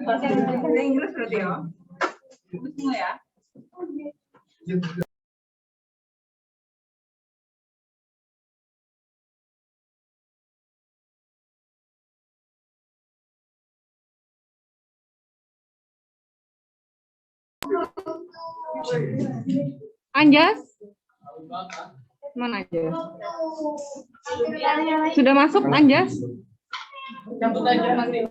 Bahasa Inggris berarti ya? Semua ya? Anjas? Mana Anjas? Sudah masuk Anjas? Cabut aja nanti.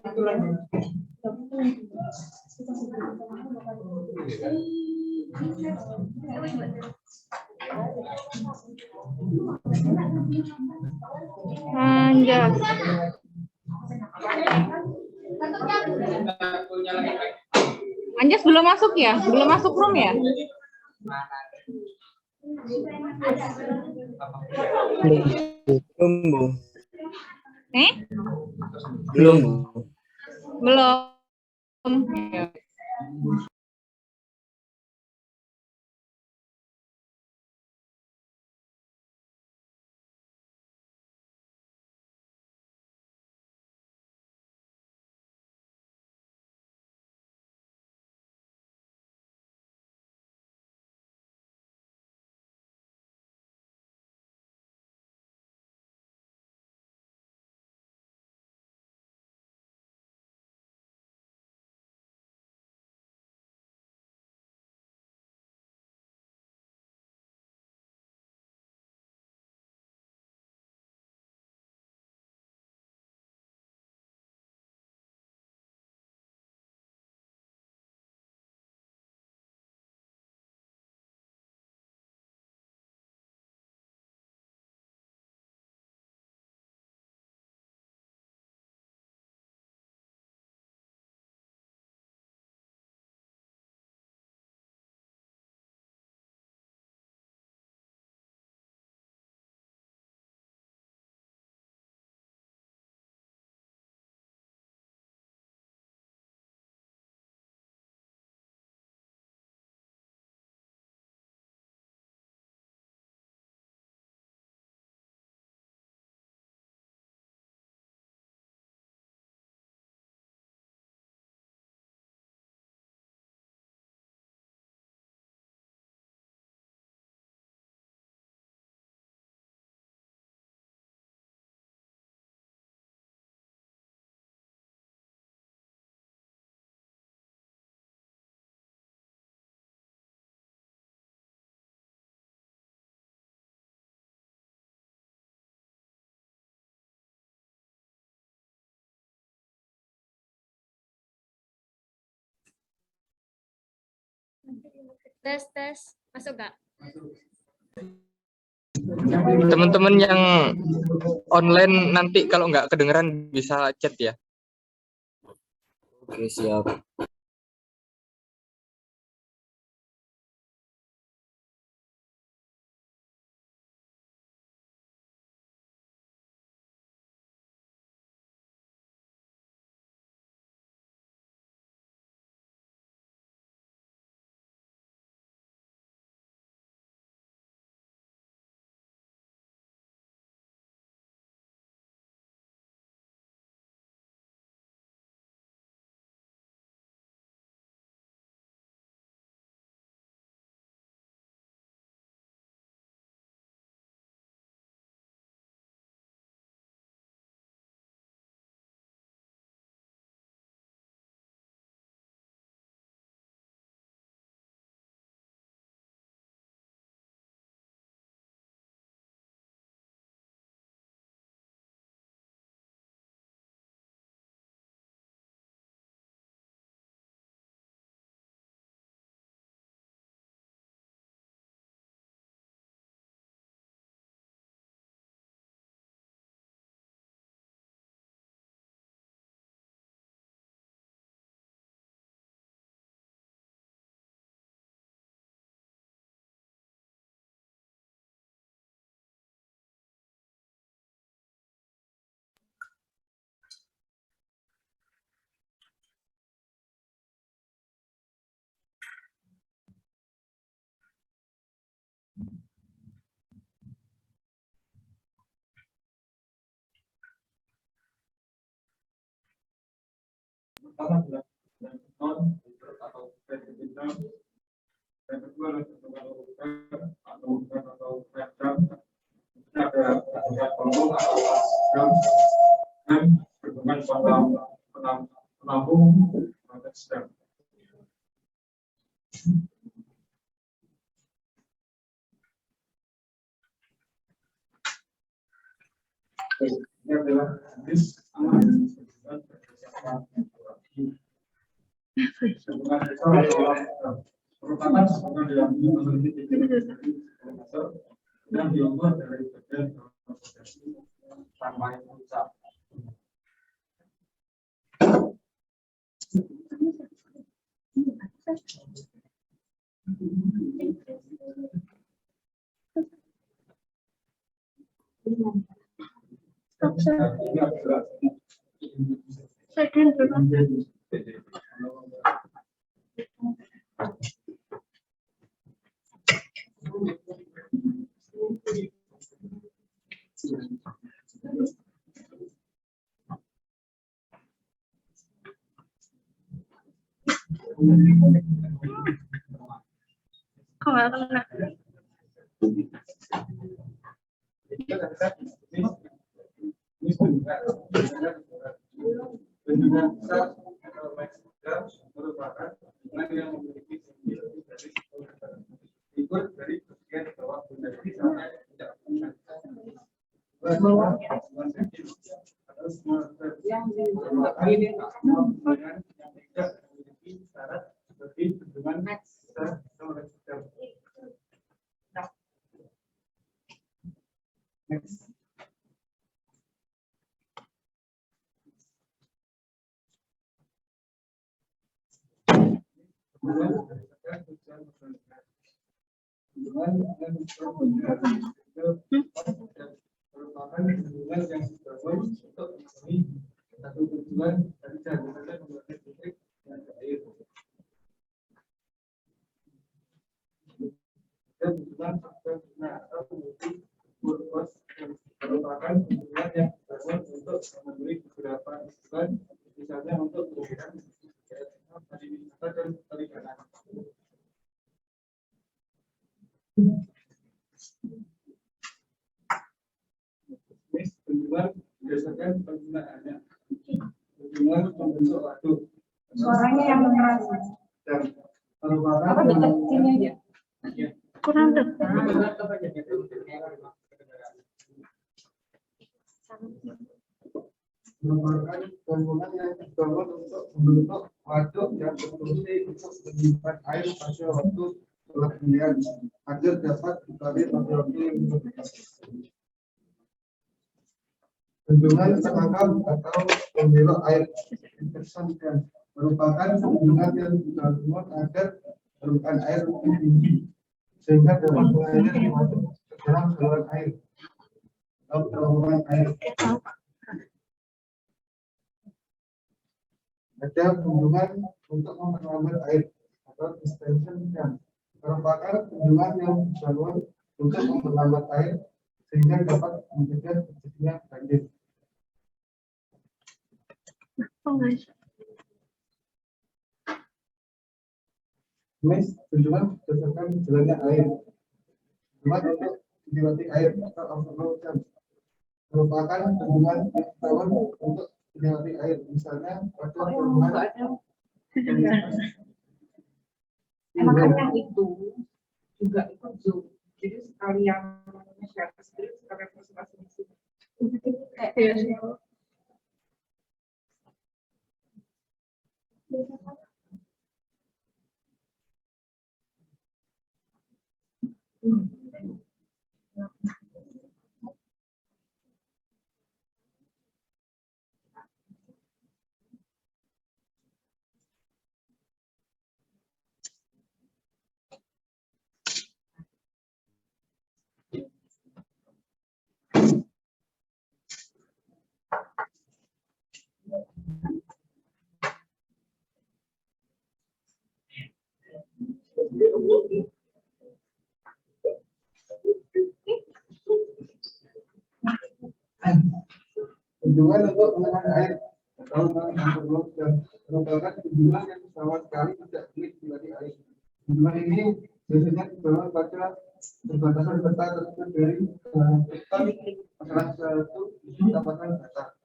Anjas. Anjas belum masuk ya? Belum masuk room ya? Belum, Bu. Belum. Belum, Bu. Belum. Tes, masuk gak? Teman-teman yang online nanti kalau nggak kedengeran bisa chat ya. Oke, siap. non atau bintang. Yang kedua adalah atau ada kelompok atau dan berhubungan penampung sedang. Ini adalah hadis merupakan sebuah yang memiliki dan diubah dari bagian tanpa ucap. Kok nggak kena? Berdasarkan penggunaannya, hubungan membentuk waduk. Suaranya yang merasa. Dan merupakan Apa dekat sini aja? Kurang dekat. merupakan bangunan yang dibangun untuk membentuk waduk yang berfungsi untuk menyimpan air pada waktu pengembalian agar dapat ditarik pada waktu yang berdekatan. Bendungan penangkap atau pembelok air intersection merupakan bendungan yang dibangun agar permukaan air lebih tinggi sehingga dapat mengalir masuk ke dalam saluran air atau terowongan air. Ada bendungan untuk memperlambat air atau extension dam merupakan bendungan yang dibangun untuk memperlambat air sehingga dapat mencegah terjadinya banjir. Ini bendungan berdasarkan jalannya air. Bendungan untuk dilewati air atau overflow dam merupakan bendungan yang dibangun untuk dilewati air, misalnya pada bendungan Makanya itu juga ikut Zoom. Jadi sekalian share screen, sekalian presentasi di sini. Kayak bendungan untuk menahan air atau overflow dam merupakan kunjungan yang sama sekali tidak boleh dilalui air. Kunjungan ini biasanya dibawa pada perbatasan kota tersebut dari kota salah satu kecamatan Batak.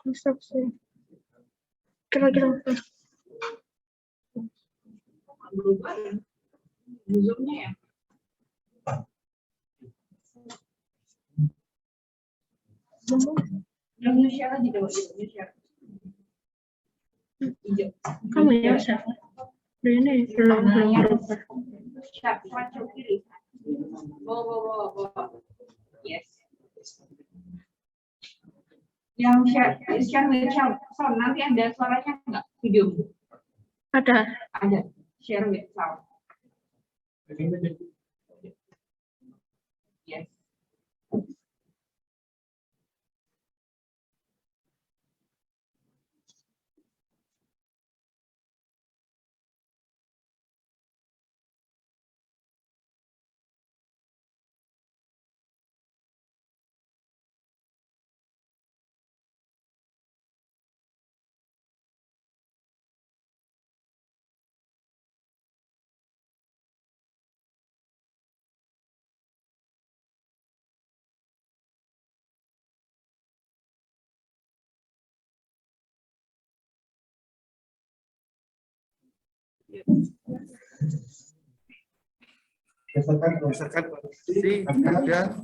Konstruksi. Kira-kira apa? Berubah ya. Zoom-nya ya. Yang share aja dulu, share. Hijau. Kamu ya, Chef? Ini belum berubah. Share, maju kiri. Bawa. Yes. Yang share with sound, nanti ada suaranya nggak? Video? Ada. Ada. Share with sound. Yes. Berdasarkan kondisi ada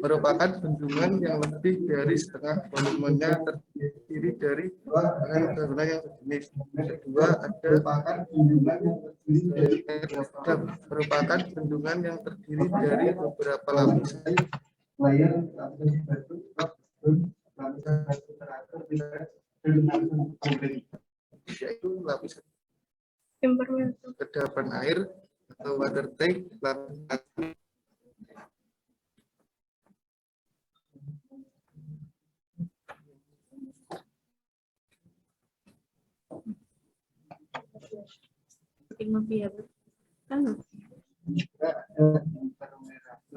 merupakan bendungan yang lebih dari setengah volumenya terdiri dari bangunan yang sejenis. Kedua, merupakan bendungan yang terdiri dari beberapa lapisan layer lapisan batu, lapisan batu teratur yaitu lapisan kedapan air atau water tank,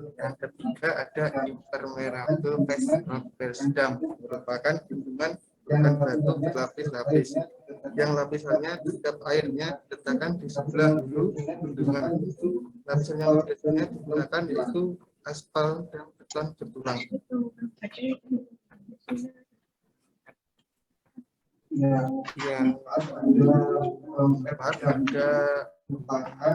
yang ketiga ada impermeable face dam, merupakan bendungan batu berlapis-lapis yang lapisannya setiap airnya diletakkan di sebelah hulu bendungan. Lapisan yang biasanya digunakan yaitu aspal dan beton bertulang. Yang keempat ada merupakan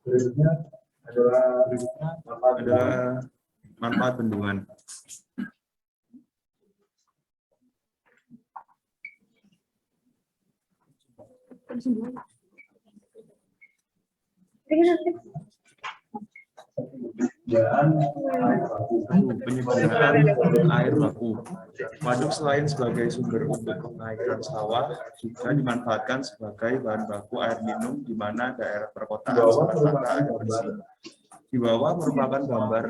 berikutnya adalah manfaat bendungan. Penyediaan air baku. Waduk selain sebagai sumber untuk pengairan sawah, juga dimanfaatkan sebagai bahan baku air minum di mana daerah perkotaan rata-rata air bersih. Di bawah merupakan gambar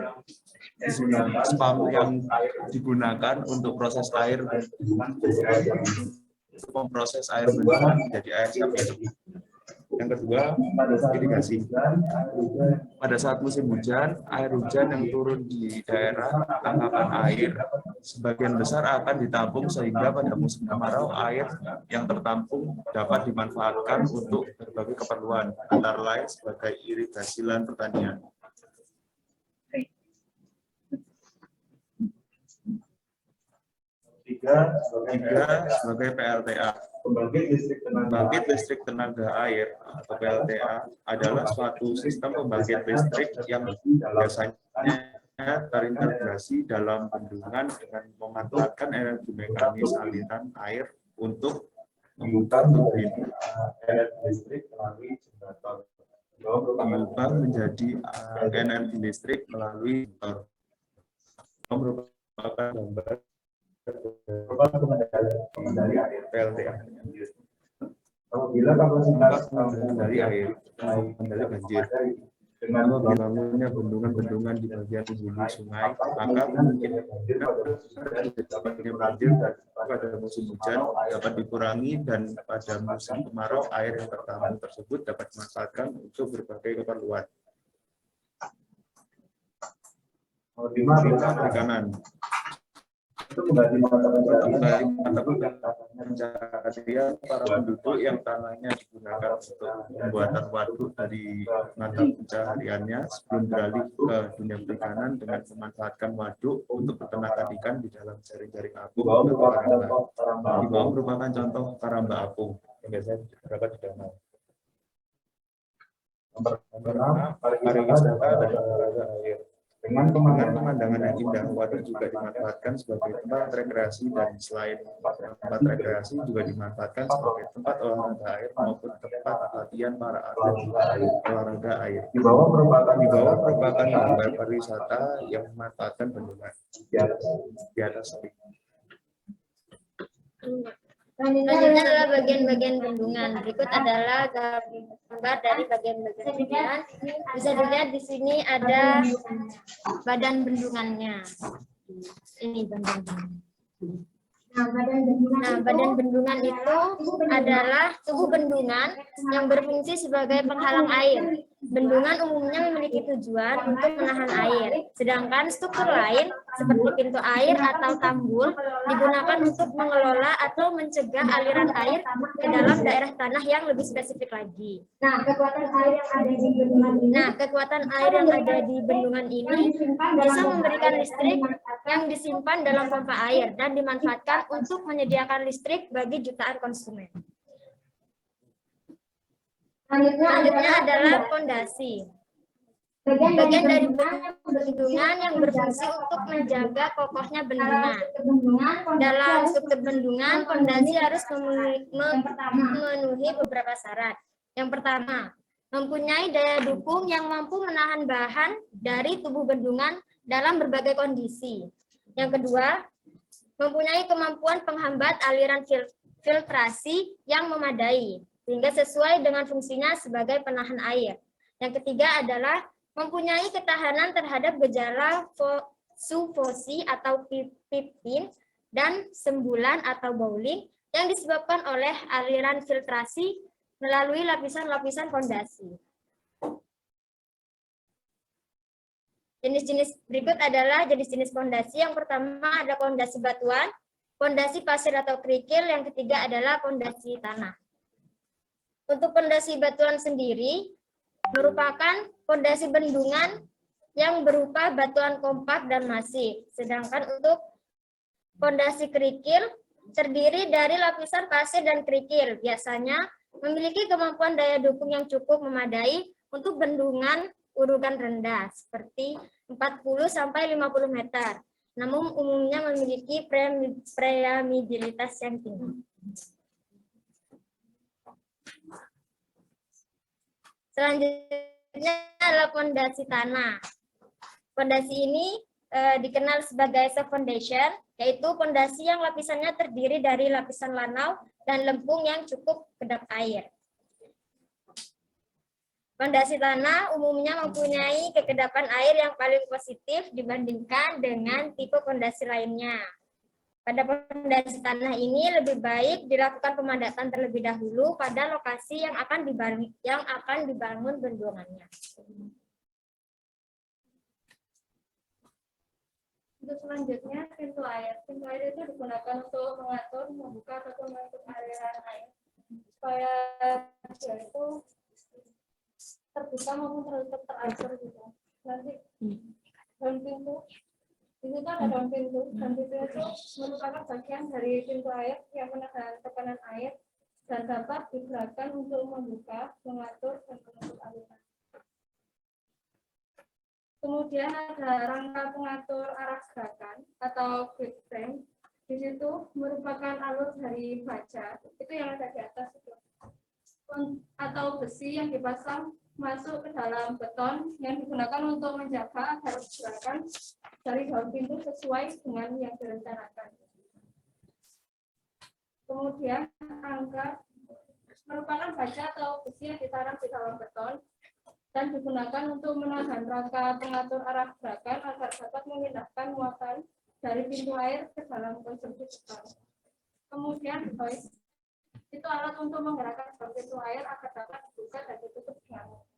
spam yang digunakan untuk proses air memproses air bendungan menjadi air siap minum. Yang kedua, irigasi. Pada saat musim hujan, air hujan yang turun di daerah tangkapan air sebagian besar akan ditampung sehingga pada musim kemarau air yang tertampung dapat dimanfaatkan untuk berbagai keperluan, antara lain sebagai irigasi lahan pertanian. Tiga, sebagai PLTA. Pembangkit listrik tenaga air atau PLTA adalah suatu sistem pembangkit listrik yang biasanya terintegrasi dalam bendungan dengan memanfaatkan energi mekanis aliran air untuk memutar turbin listrik melalui generator, mengubah menjadi energi listrik melalui motor. akan gambar PLTA. Apabila kapasitas Dari air, dari banjir. Kalau dibangunnya bendungan-bendungan di bagian hulu sungai, maka kemungkinan dapatnya banjir pada musim hujan dapat dikurangi dan pada musim kemarau air yang tertampung tersebut dapat dimanfaatkan untuk berbagai keperluan. 5 Perikanan. itu menjadi mata Pencarian para penduduk yang tanahnya digunakan untuk pembuatan waduk dari mata pencahariannya sebelum beralih ke dunia perikanan dengan memanfaatkan waduk untuk peternakan ikan di dalam jaring-jaring apung atau karamba. Di bawah merupakan contoh karamba apung yang biasanya terdapat di danau. Pariwisata dan olahraga air. Dengan pemandangan yang indah, waduk juga dimanfaatkan sebagai tempat rekreasi dan selain tempat rekreasi juga dimanfaatkan sebagai tempat olahraga air maupun tempat latihan para atlet olahraga air. Di bawah merupakan gambar pariwisata yang memanfaatkan bendungan di atas ini. Selanjutnya adalah bagian-bagian bendungan. Berikut adalah gambar dari bagian-bagian bendungan. Bisa dilihat di sini ada badan bendungannya. Ini badan. Nah, badan bendungan itu adalah tubuh bendungan yang berfungsi sebagai penghalang air. Bendungan umumnya memiliki tujuan untuk menahan air, sedangkan struktur lain seperti pintu air atau tanggul digunakan untuk mengelola atau mencegah aliran air ke dalam daerah tanah yang lebih spesifik lagi. Nah, kekuatan air yang ada di bendungan ini bisa memberikan listrik yang disimpan dalam pompa air dan dimanfaatkan untuk menyediakan listrik bagi jutaan konsumen. Selanjutnya adalah fondasi. Bagian dari bendungan yang berfungsi untuk menjaga kokohnya bendungan. Dalam struktur bendungan, fondasi harus memenuhi beberapa syarat. Yang pertama, mempunyai daya dukung yang mampu menahan bahan dari tubuh bendungan dalam berbagai kondisi. Yang kedua, mempunyai kemampuan penghambat aliran filtrasi yang memadai, sehingga sesuai dengan fungsinya sebagai penahan air. Yang ketiga adalah mempunyai ketahanan terhadap gejala sufosi atau pipin dan sembulan atau bowling yang disebabkan oleh aliran filtrasi melalui lapisan-lapisan fondasi. Jenis-jenis berikut adalah jenis-jenis fondasi. Yang pertama adalah fondasi batuan, fondasi pasir atau kerikil, yang ketiga adalah fondasi tanah. Untuk fondasi batuan sendiri merupakan fondasi bendungan yang berupa batuan kompak dan masif. Sedangkan untuk fondasi kerikil terdiri dari lapisan pasir dan kerikil. Biasanya memiliki kemampuan daya dukung yang cukup memadai untuk bendungan urutan rendah seperti 40-50 meter. Namun umumnya memiliki permeabilitas yang tinggi. Selanjutnya adalah fondasi tanah. Fondasi ini dikenal sebagai soft foundation, yaitu fondasi yang lapisannya terdiri dari lapisan lanau dan lempung yang cukup kedap air. Fondasi tanah umumnya mempunyai kekedapan air yang paling positif dibandingkan dengan tipe fondasi lainnya. Pada fondasi tanah ini lebih baik dilakukan pemadatan terlebih dahulu pada lokasi yang akan dibangun bendungannya. Untuk selanjutnya, pintu air. Pintu air itu digunakan untuk mengatur, membuka, atau menutup aliran air supaya dia itu terbuka maupun tertutup teratur gitu. Nanti daun pintu, di situ ada daun pintu. Dan pintu itu merupakan bagian dari pintu air yang menahan tekanan air dan dapat digunakan untuk membuka, mengatur, dan menutup aliran. Kemudian ada rangka pengatur arah gerakan atau grid frame. Di situ merupakan alur dari baja, itu yang ada di atas itu, atau besi yang dipasang masuk ke dalam beton yang digunakan untuk menjaga agar gerakan dari jalur pintu sesuai dengan yang direncanakan. Kemudian angka merupakan baja atau besi yang ditanam di dalam beton dan digunakan untuk menahan rangka pengatur arah gerakan agar dapat memindahkan muatan dari pintu air ke dalam konstruksi beton. Kemudian hoist itu alat untuk menggerakkan pintu air agar dapat dibuka dan ditutup dengan mudah.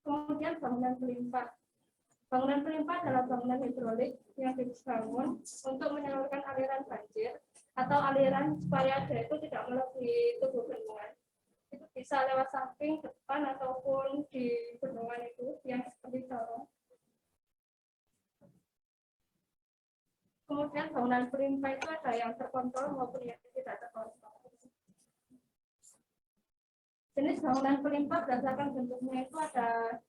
Kemudian bangunan pelimpah. Bangunan pelimpah adalah bangunan hidrolik yang dibangun untuk menyalurkan aliran banjir atau aliran supaya air itu tidak melebihi tubuh bendungan. Itu bisa lewat samping, depan, ataupun di bendungan itu yang seperti dorong. Kemudian bangunan pelimpah itu ada yang terkontrol maupun yang tidak terkontrol. Jenis bangunan pelimpah berdasarkan bentuknya itu ada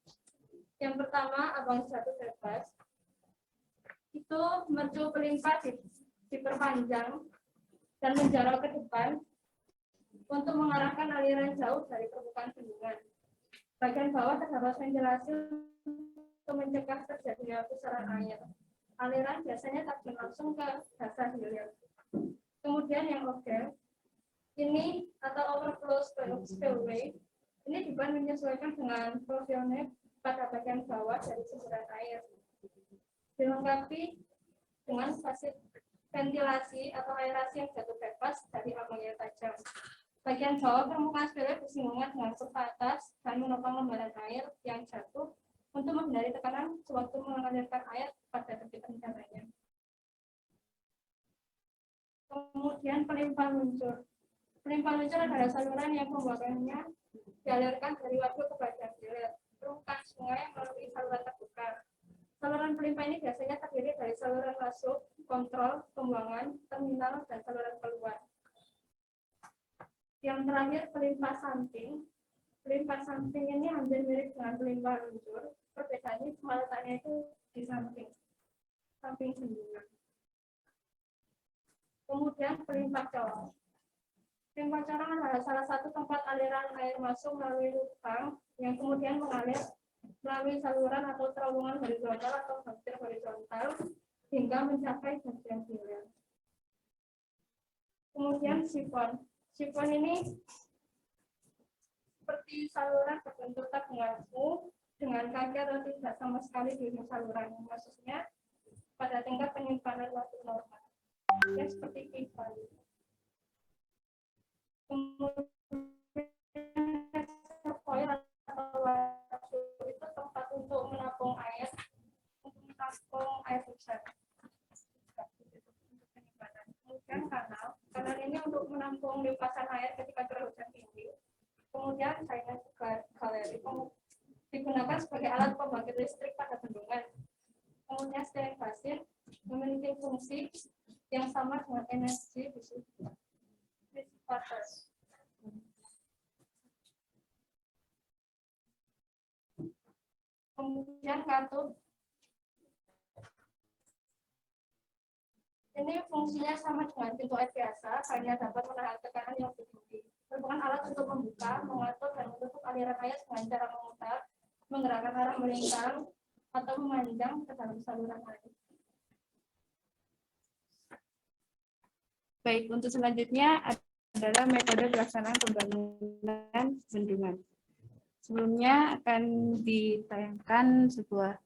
yang pertama abang jatuh bebas. Itu mercu pelimpah diperpanjang dan menjarah ke depan untuk mengarahkan aliran jauh dari permukaan bendungan. Bagian bawah terdapat ventilasi untuk mencegah terjadinya pusaran air. Aliran biasanya tak langsung ke dasar hilir. Kemudian yang organ ini atau overflow spillway ini dibuat menyesuaikan dengan profilnya pada bagian bawah dari semburan air. Dilengkapi dengan fasilitas ventilasi atau aerasi yang jatuh bebas dari amonia tajam. Bagian bawah permukaan spillway bersinggungan dengan kurva atas dan menopang lembaran air yang jatuh untuk menghindari tekanan sewaktu mengalirkan air pada tepi rencananya. Kemudian pelimpah luncur. Pelimpah luncur adalah saluran yang pembuangannya dialirkan dari waduk ke bagian hilir permukaan sungai melalui saluran terbuka. Saluran pelimpah ini biasanya terdiri dari saluran masuk, kontrol, pembuangan, terminal, dan saluran keluar. Yang terakhir pelimpah samping. Pelimpah samping ini hampir mirip dengan pelimpah luncur. Perbedaannya cuma letaknya itu di samping bendungan. Kemudian pelimpah corong. Pelimpah corong adalah salah satu tempat aliran air masuk melalui lubang yang kemudian mengalir melalui saluran atau terowongan horizontal atau hampir horizontal hingga mencapai bagian hilir. Kemudian sifon. Sifon ini seperti saluran berbentuk tabungan U dengan kaki atau tidak sama sekali di ujung saluran, maksudnya pada tingkat penyimpanan waktu normal. Ya, seperti pipa. Kemudian reservoir atau waduk itu tempat untuk menampung air hujan. Kemudian kanal ini untuk menampung limpasan air ketika curah hujan tinggi. Kemudian drainase galeri digunakan sebagai alat pembangkit listrik pada bendungan. Kemudian steering basin memiliki fungsi yang sama dengan energi dissipator. Kemudian katup. Ini fungsinya sama dengan pintu air biasa, hanya dapat menahan tekanan yang lebih tinggi. Merupakan alat untuk membuka, mengatur, dan menutup aliran air dengan cara memutar, menggerakkan arah melingkar, atau memanjang ke dalam saluran air. Baik, untuk selanjutnya adalah metode pelaksanaan pembangunan bendungan. Sebelumnya akan ditayangkan sebuah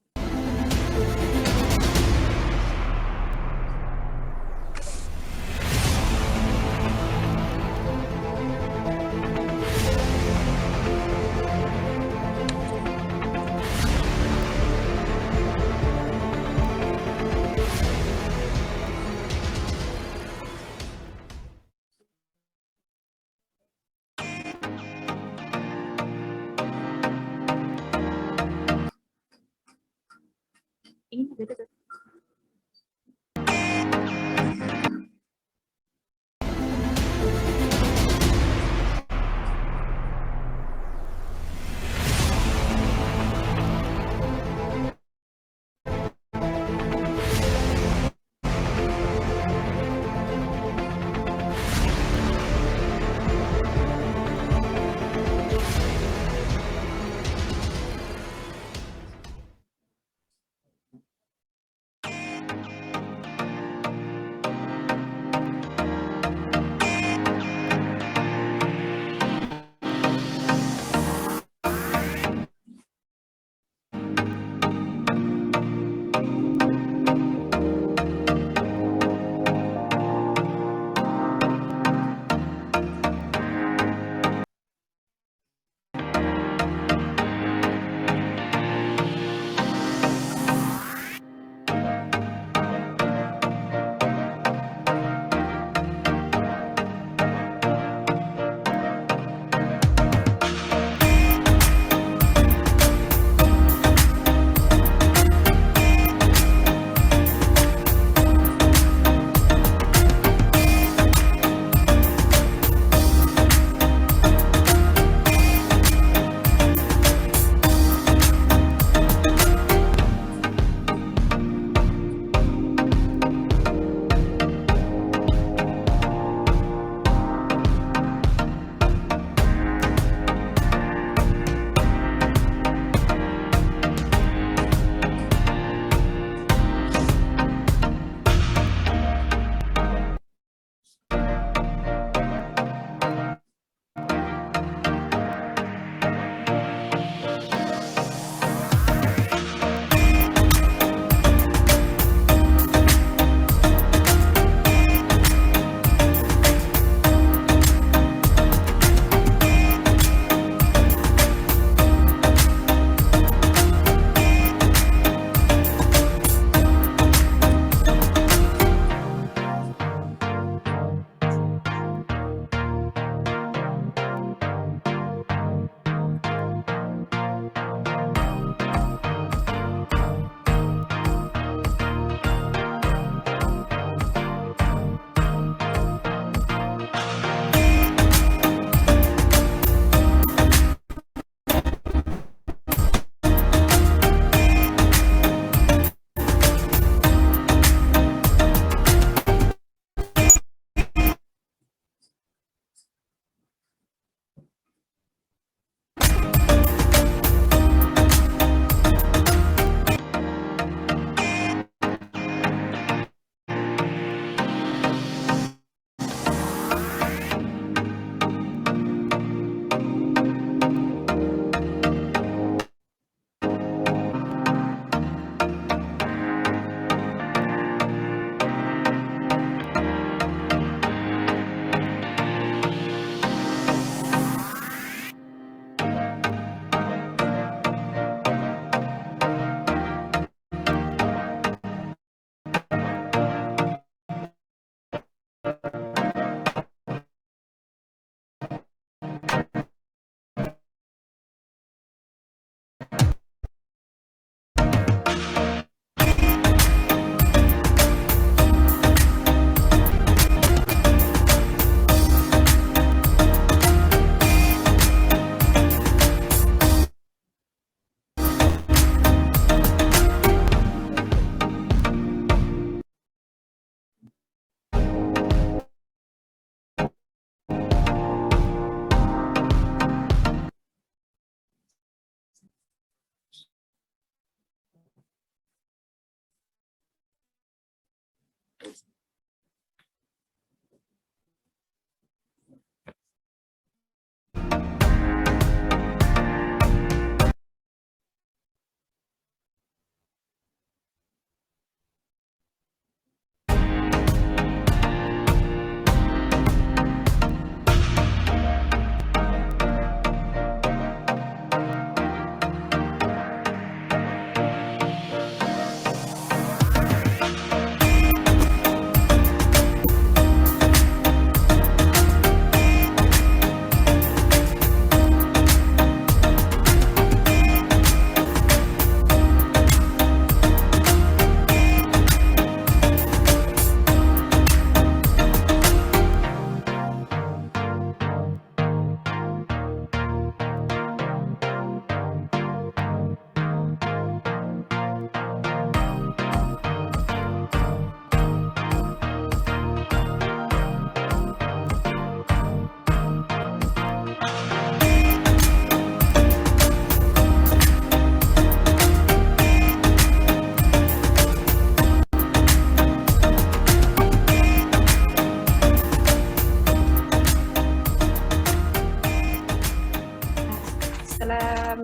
setelah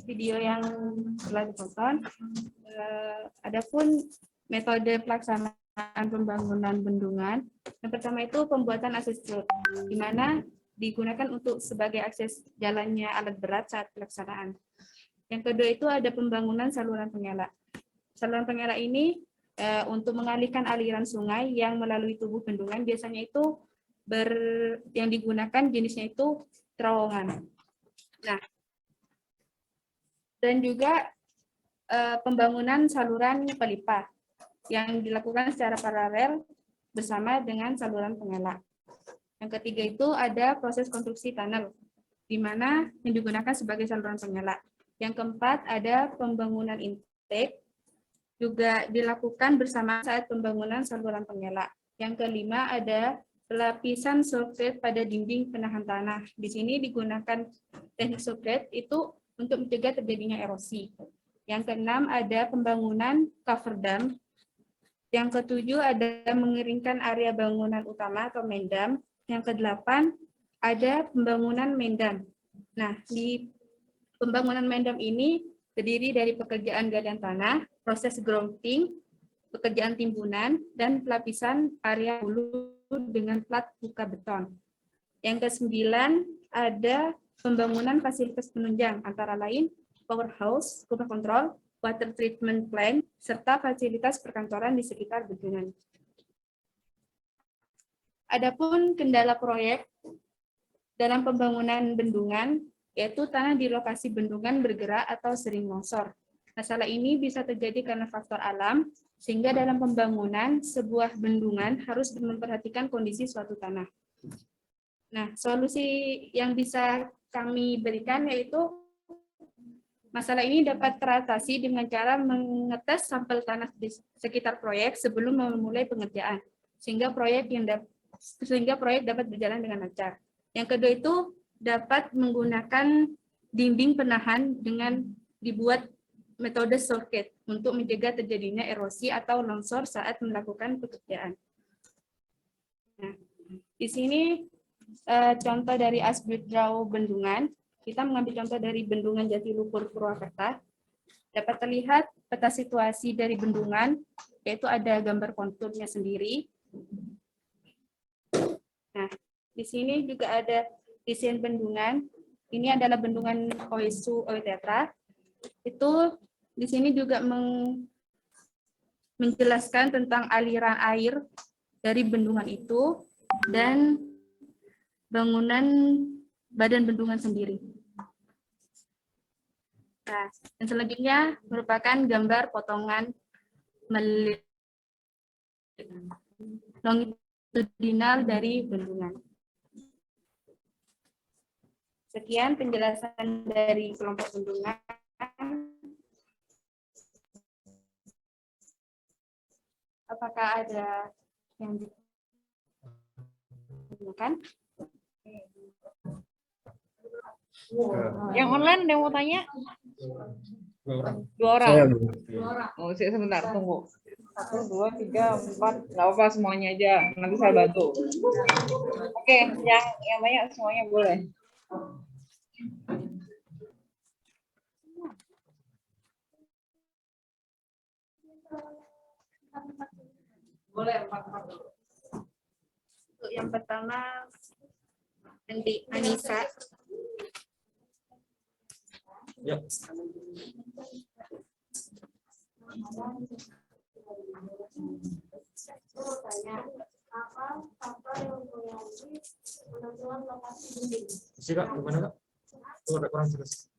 video yang telah ditonton, adapun metode pelaksanaan pembangunan bendungan. Yang pertama itu pembuatan akses road, di mana digunakan untuk sebagai akses jalannya alat berat saat pelaksanaan. Yang kedua itu ada pembangunan saluran pengelak. Saluran pengelak ini untuk mengalihkan aliran sungai yang melalui tubuh bendungan, biasanya itu yang digunakan jenisnya itu terowongan. Nah, dan juga pembangunan saluran pelipah yang dilakukan secara paralel bersama dengan saluran pengelak. Yang ketiga itu ada proses konstruksi tunnel, di mana yang digunakan sebagai saluran pengelak. Yang keempat ada pembangunan intake, juga dilakukan bersama saat pembangunan saluran pengelak. Yang kelima ada pelapisan sulfat pada dinding penahan tanah. Di sini digunakan teknik sulfat itu untuk mencegah terjadinya erosi. Yang keenam ada pembangunan cover dam. Yang ketujuh ada mengeringkan area bangunan utama atau main dam. Yang kedelapan ada pembangunan main dam. Nah, di pembangunan main dam ini terdiri dari pekerjaan galian tanah, proses grouting, pekerjaan timbunan, dan pelapisan area hulu dengan plat buka beton. Yang kesembilan ada pembangunan fasilitas penunjang, antara lain powerhouse, rumah kontrol, water treatment plant, serta fasilitas perkantoran di sekitar bendungan. Adapun kendala proyek dalam pembangunan bendungan, yaitu tanah di lokasi bendungan bergerak atau sering longsor. Masalah ini bisa terjadi karena faktor alam, sehingga dalam pembangunan sebuah bendungan harus memperhatikan kondisi suatu tanah. Nah, solusi yang bisa kami berikan yaitu masalah ini dapat teratasi dengan cara mengetes sampel tanah di sekitar proyek sebelum memulai pengerjaan, sehingga proyek dapat berjalan dengan lancar. Yang kedua itu dapat menggunakan dinding penahan dengan dibuat metode socket untuk mencegah terjadinya erosi atau longsor saat melakukan pekerjaan. Nah, di sini contoh dari asbrit draw bendungan. Kita mengambil contoh dari Bendungan Jatiluhur Purwakarta. Dapat terlihat peta situasi dari bendungan, yaitu ada gambar konturnya sendiri. Nah, di sini juga ada desain bendungan. Ini adalah bendungan Oesu Oetetra. Itu di sini juga menjelaskan tentang aliran air dari bendungan itu dan bangunan badan bendungan sendiri. Nah, dan selanjutnya merupakan gambar potongan longitudinal dari bendungan. Sekian penjelasan dari kelompok bendungan. Apakah ada yang ditanyakan? Yang online ada yang mau tanya? Dua orang. Oh, sebentar, tunggu. 1, 2, 3, 4. Nggak apa-apa semuanya aja. Nanti saya bantu. Oke, yang banyak semuanya boleh. Boleh, 4. Untuk yang pertama, Andi Anissa. Ya. Apa faktor yang mempengaruhi penentuan lokasi dinding? Isi Kak, gimana Kak? Itu ada kurang jelas.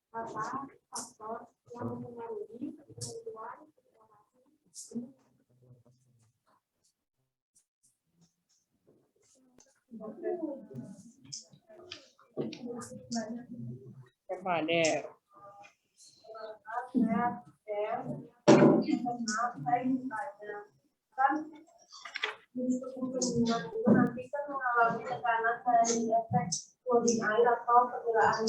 Apa faktor yang mempengaruhi penentuan lokasi dinding? Siapa ada? Kan di tubuh bendungan itu nanti kan mengalami tekanan dari efek loading air atau pergerakan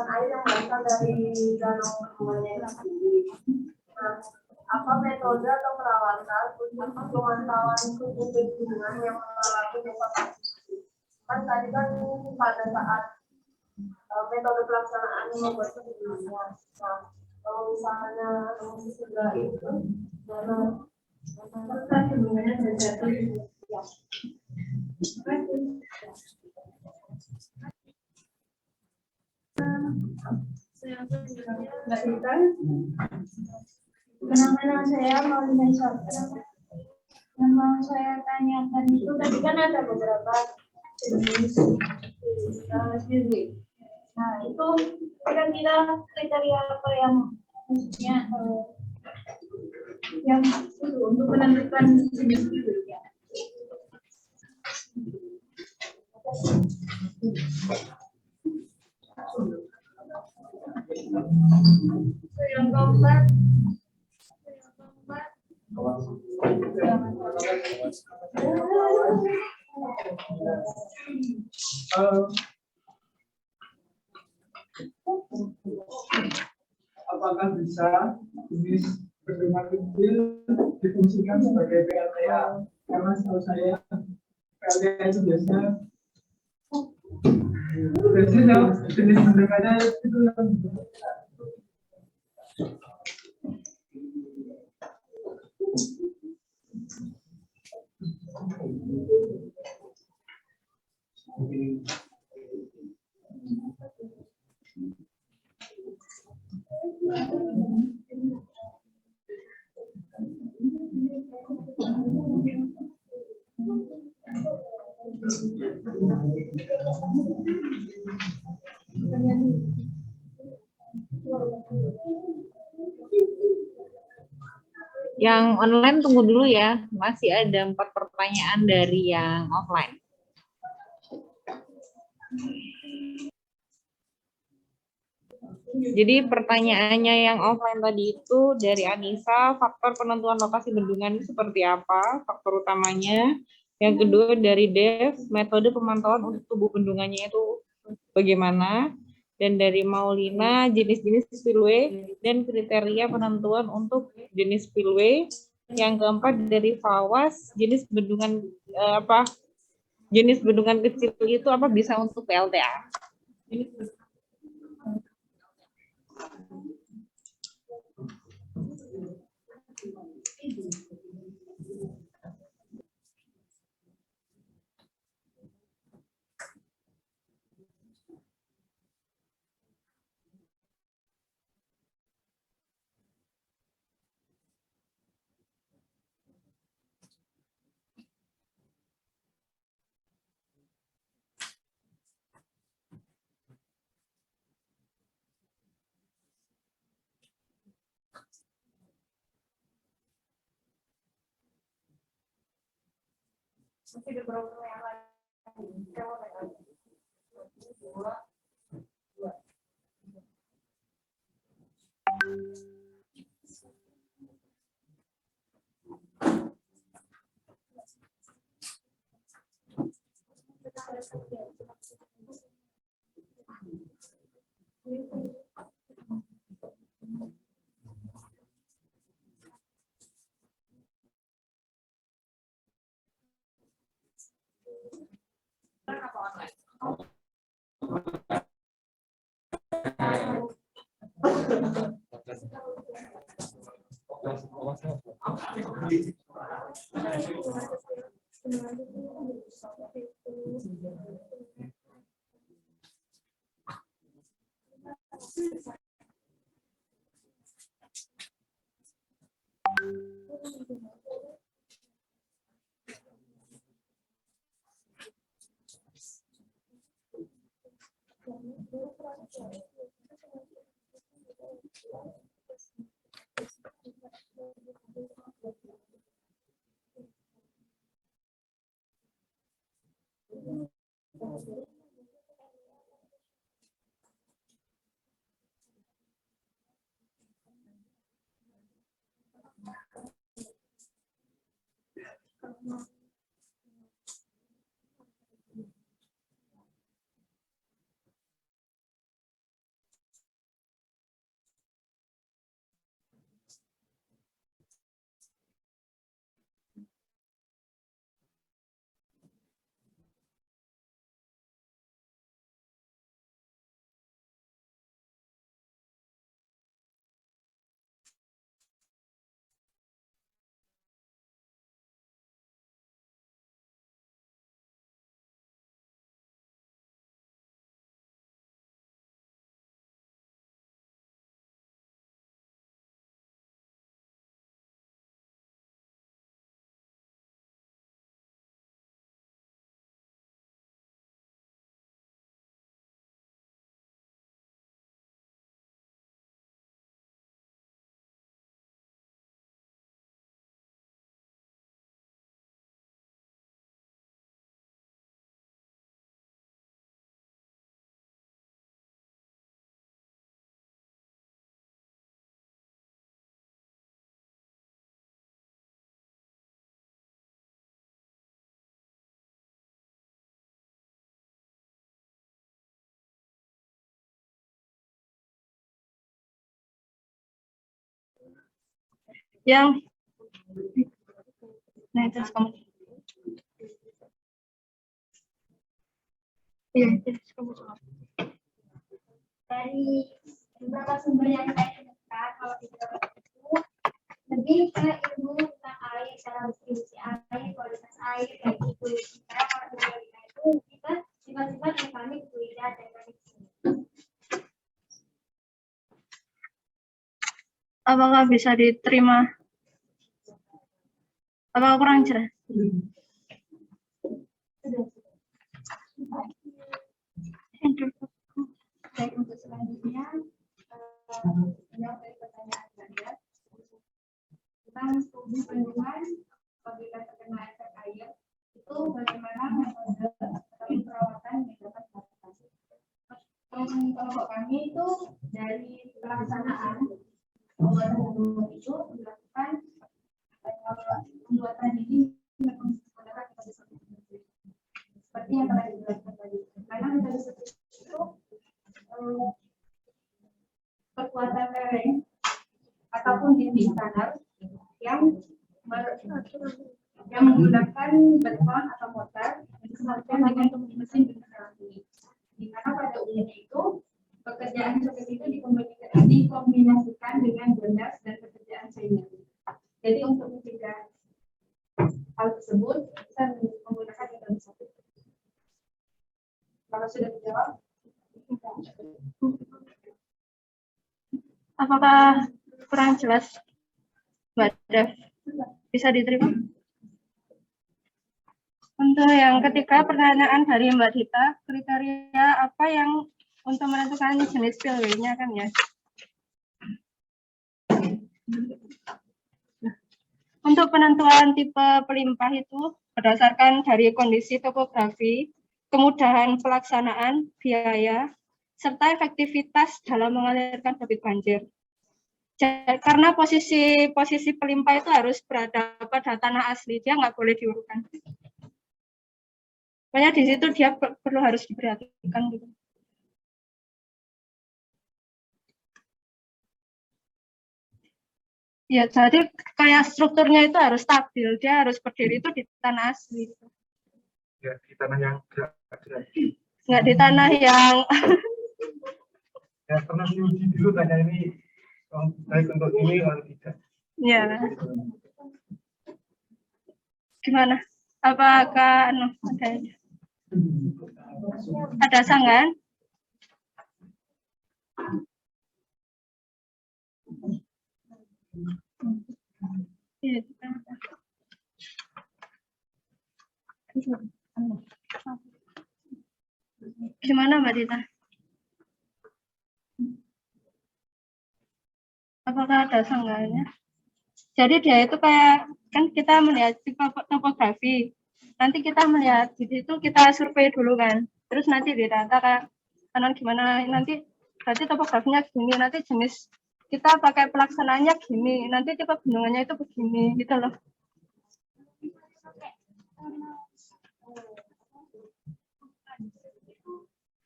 air yang berasal dari danau bendungannya sendiri. Nah, apa metode atau perawatan untuk pemantauan tubuh bendungan yang mengalami evaporasi? Kan tadi kan pada saat metode pelaksanaan membuat sebelumnya. Nah, kalau misalnya sudah itu, maka hubungannya terjadi. Mbak Rita, fenomena saya mau yang mau saya tanyakan itu tadi kan ada beberapa jenis sendiri. Nah itu kira-kira kriteria apa yang maksudnya yang untuk menentukan jenis birunya? Yang keempat, apakah bisa jenis bendungan kecil difungsikan sebagai PLTA? Karena setahu saya PLTA itu biasanya jenis bendungannya itu yang Yang online tunggu dulu ya, masih ada 4 pertanyaan dari yang offline. Jadi pertanyaannya yang offline tadi itu dari Anissa, faktor penentuan lokasi bendungan itu seperti apa, faktor utamanya. Yang kedua dari Dev, metode pemantauan untuk tubuh bendungannya itu bagaimana. Dan dari Maulina, jenis-jenis spillway dan kriteria penentuan untuk jenis spillway. Yang keempat dari Fawas, jenis bendungan jenis bendungan kecil itu apa bisa untuk PLTA. masih ada beberapa yang lain. Yang nah terus kamu. Iya, terus kamu jawab. Dari beberapa sumber yang saya temukan, kalau di dalam itu lebih ke ilmu tentang air, cara distribusi air, kualitas air, kayak gitu. Karena kalau di biologika itu kita sifat-sifat mekanik, fluida, dan mekanik. Apakah bisa diterima? Apakah kurang jelas? Baik, untuk selanjutnya menjawab dari pertanyaan Anda tentang tubuh bendungan apabila terkena efek air itu bagaimana metode atau perawatan yang dapat dilakukan. Kelompok kami itu dari pelaksanaan pembuatan bendungan itu dilakukan pembuatan ini menggunakan metode seperti yang telah dijelaskan tadi. Karena metode seperti itu kekuatan lereng ataupun dinding tanah yang menggunakan beton atau mortar disatukan dengan mesin generator tinggi. Di mana pada umumnya itu pekerjaan seperti itu dikombinasikan dengan bondas dan pekerjaan senior. Jadi untuk mencegah hal tersebut bisa menggunakan metode satu. Kalau sudah dijawab. Apakah kurang jelas, Mbak Dev? Bisa diterima? Untuk yang ketiga, pertanyaan dari Mbak Dita, kriteria apa yang untuk menentukan jenis spillway-nya kan ya? Untuk penentuan tipe pelimpah itu berdasarkan dari kondisi topografi, kemudahan pelaksanaan, biaya, serta efektivitas dalam mengalirkan debit banjir. Karena posisi pelimpah itu harus berada pada tanah asli, dia nggak boleh diurukkan. Makanya di situ dia perlu harus diperhatikan gitu. Ya, jadi kayak strukturnya itu harus stabil, dia harus berdiri itu di tanah asli. Gitu. Ya, di tanah yang gerak. Nggak di tanah yang Ya, pernah diuji dulu tanya ini baik untuk ini atau tidak. ya. Gimana? Apakah ada sanggahan? Ya, gimana Mbak Dita? Apakah ada sanggahannya? Jadi dia itu kayak, kan kita melihat topografi, nanti kita melihat di situ kita survei dulu kan, terus nanti didata kayak kanan gimana, nanti berarti topografinya gini, nanti jenis kita pakai pelaksanaannya gini, nanti tipe bendungannya itu begini, gitu loh.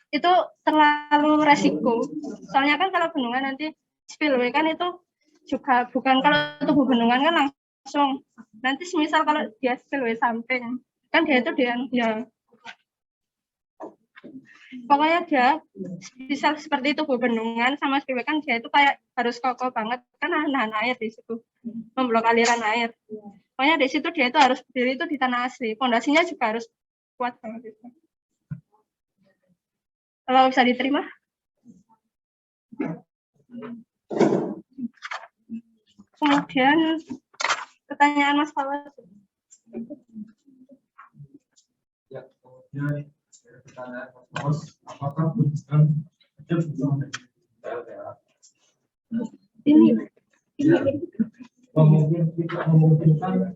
Itu terlalu resiko, soalnya kan kalau bendungan nanti spillway kan itu juga bukan, kalau tubuh bendungan kan langsung, nanti semisal kalau dia spillway samping kan dia itu dia pokoknya dia bisa seperti tubuh bendungan sama spillway kan dia itu kayak harus kokoh banget kan, nahan air di situ, memblok aliran air. Pokoknya di situ dia itu harus berdiri itu di tanah asli, fondasinya juga harus kuat banget itu. Kalau bisa diterima? Kemudian pertanyaan Mas Fawaz. Ya, kemudian pertanyaan Mas Fawaz, apakah bendungan Ini memungkinkan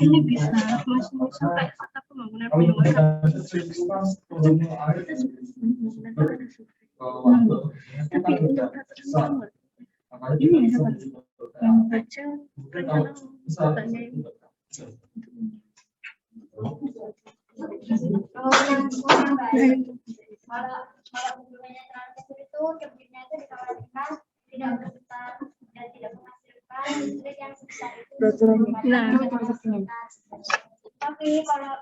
ini bisa masuk sampai kata pembangunan bendungan. Tapi ini yang baca katanya ini. Kalau bendungannya terlalu kecil itu debitnya itu dikhawatirkan tidak besar dan tidak menghasilkan listrik yang Nah, Tapi kalau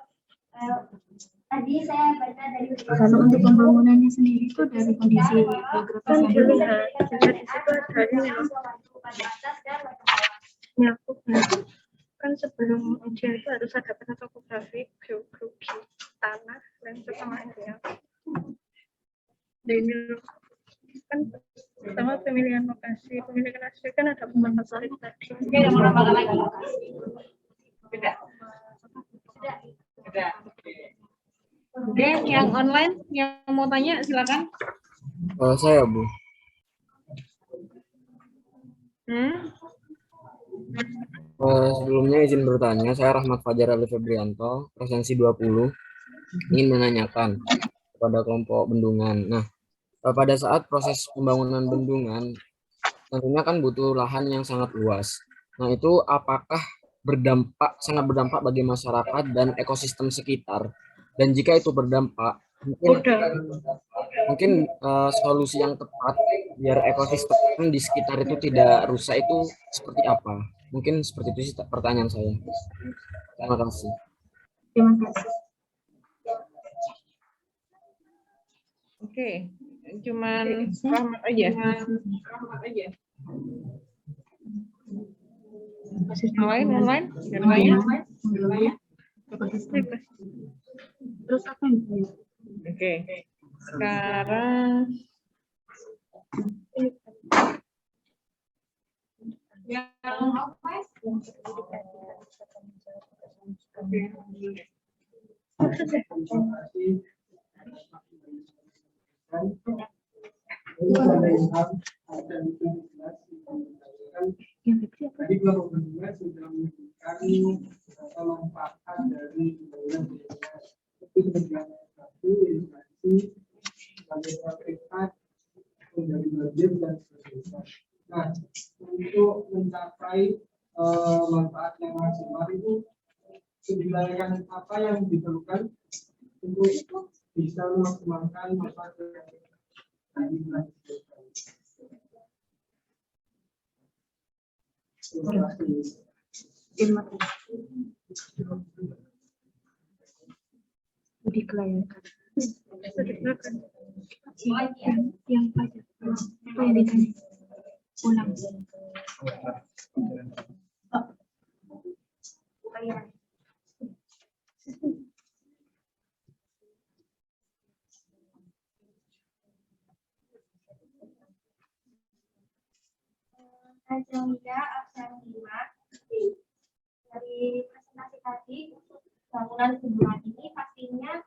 tadi saya baca dari Kalau untuk pembangunannya sendiri itu dari kondisi geografis kan yang dulu. dilihat juga di situ ada ini loh, pada atas dan pada bawah. nyakupnya. Kan sebelum ujian itu harus ada peta topografi, geologi, tanah, dan sama ya. Dan ini loh, kan pertama pemilihan lokasi, pemilihan asli kan ada pembatas tadi. Oke, yang mau nambah lagi? Beda. Beda. Oke, yang online yang mau tanya silakan. Saya Bu. Sebelumnya izin bertanya, saya Rahmat Fajar Ali Febrianto, presensi 20, ingin menanyakan kepada kelompok bendungan. Nah, pada saat proses pembangunan bendungan, tentunya kan butuh lahan yang sangat luas. Nah, itu apakah sangat berdampak bagi masyarakat dan ekosistem sekitar? Dan jika itu berdampak, mungkin solusi yang tepat biar ekosistem di sekitar itu tidak rusak itu seperti apa? Mungkin seperti itu sih pertanyaan saya. Terima kasih. Terima kasih. Oke, cuman Rahmat aja. Online? Yang lain? Terus apa yang saya? Oke. Sekarang Yang Tadi kelompok bendungan sudah menunjukkan manfaat dari pembangunan bendungan. Itu sebagai satu instansi sebagai pemerintah menjadi bagian dan sebagainya. Nah, untuk mencapai manfaat yang maksimal itu sebenarnya apa yang diperlukan untuk bisa memaksimalkan manfaat yang tadi dilakukan. Terima kasih. terima kasih. Dikelayangkan. Yang pajak. Apa yang ditanya? Ulang. Azalia absen 5 dari presentasi tadi untuk bangunan bendungan ini pastinya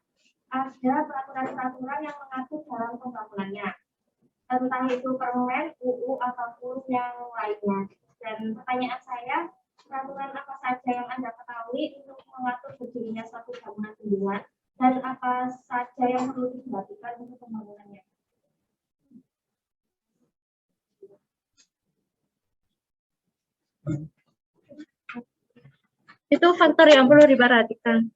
ada peraturan-peraturan yang mengatur dalam pembangunannya, entah itu permen, UU ataupun yang lainnya. Dan pertanyaan saya, peraturan apa saja yang Anda ketahui untuk mengatur berdirinya suatu bangunan bendungan dan apa saja yang perlu diperhatikan untuk pembangunannya? Itu faktor yang perlu diperhatikan.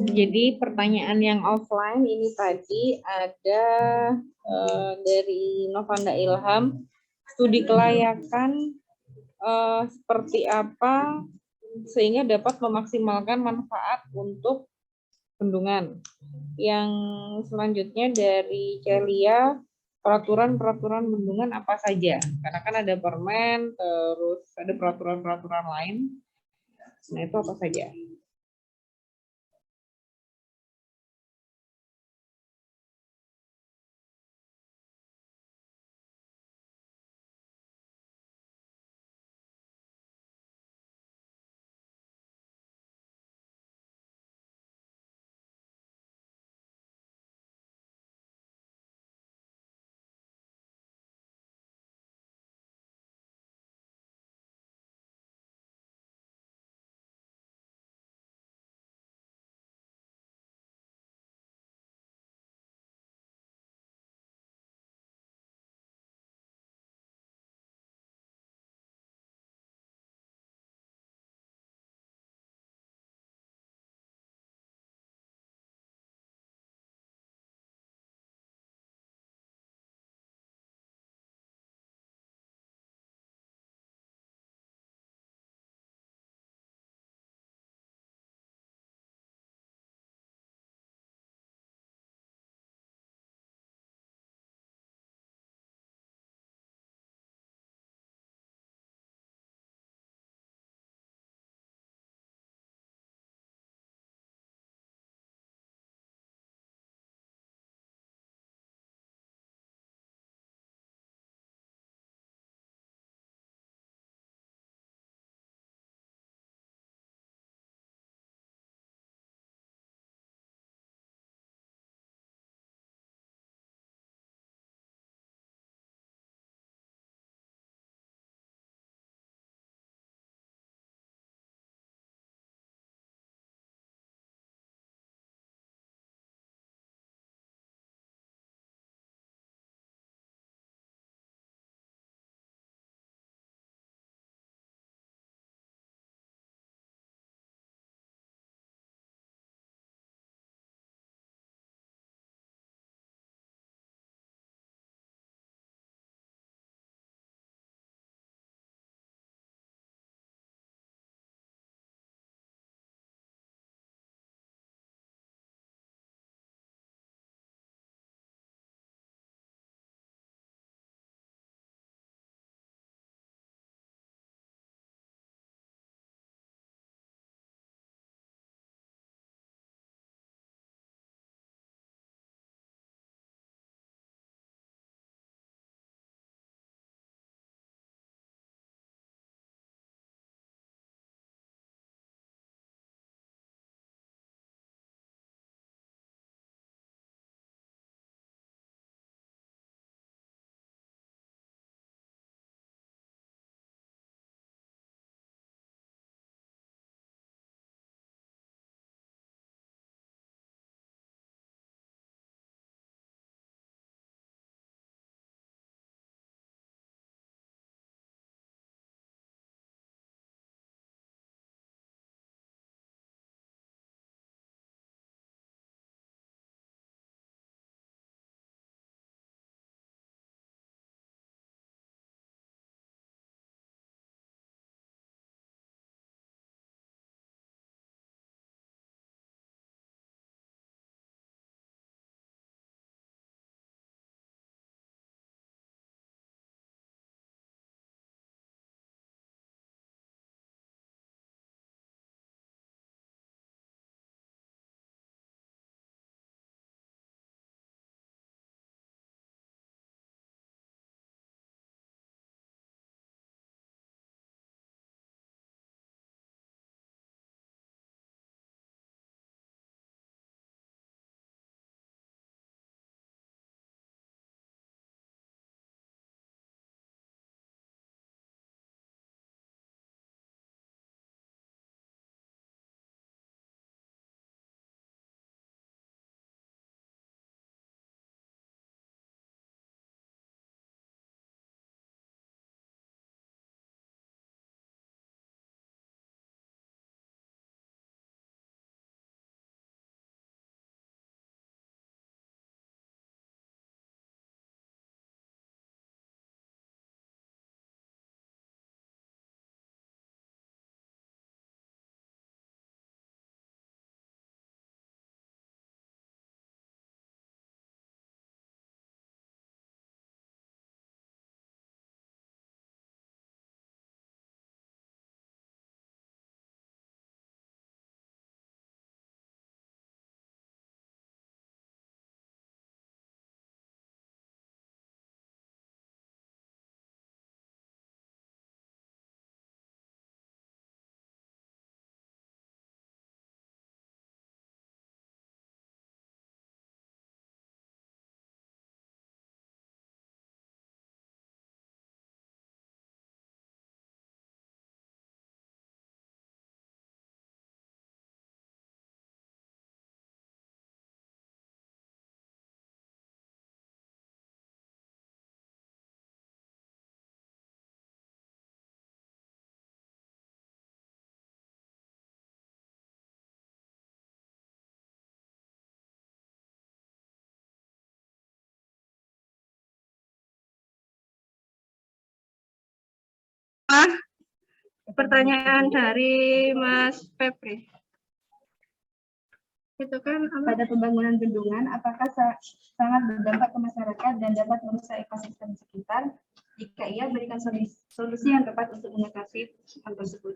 Jadi pertanyaan yang offline ini tadi ada dari Novanda Ilham, studi kelayakan seperti apa sehingga dapat memaksimalkan manfaat untuk bendungan. Yang selanjutnya dari Celia, peraturan-peraturan bendungan apa saja? Karena kan ada permen, terus ada peraturan-peraturan lain. Nah, itu apa saja? pertanyaan dari Mas Febri. Itu kan pada pembangunan bendungan, apakah sangat berdampak ke masyarakat dan dapat merusak ekosistem sekitar? Jika iya, berikan solusi yang tepat untuk mengatasi hal tersebut.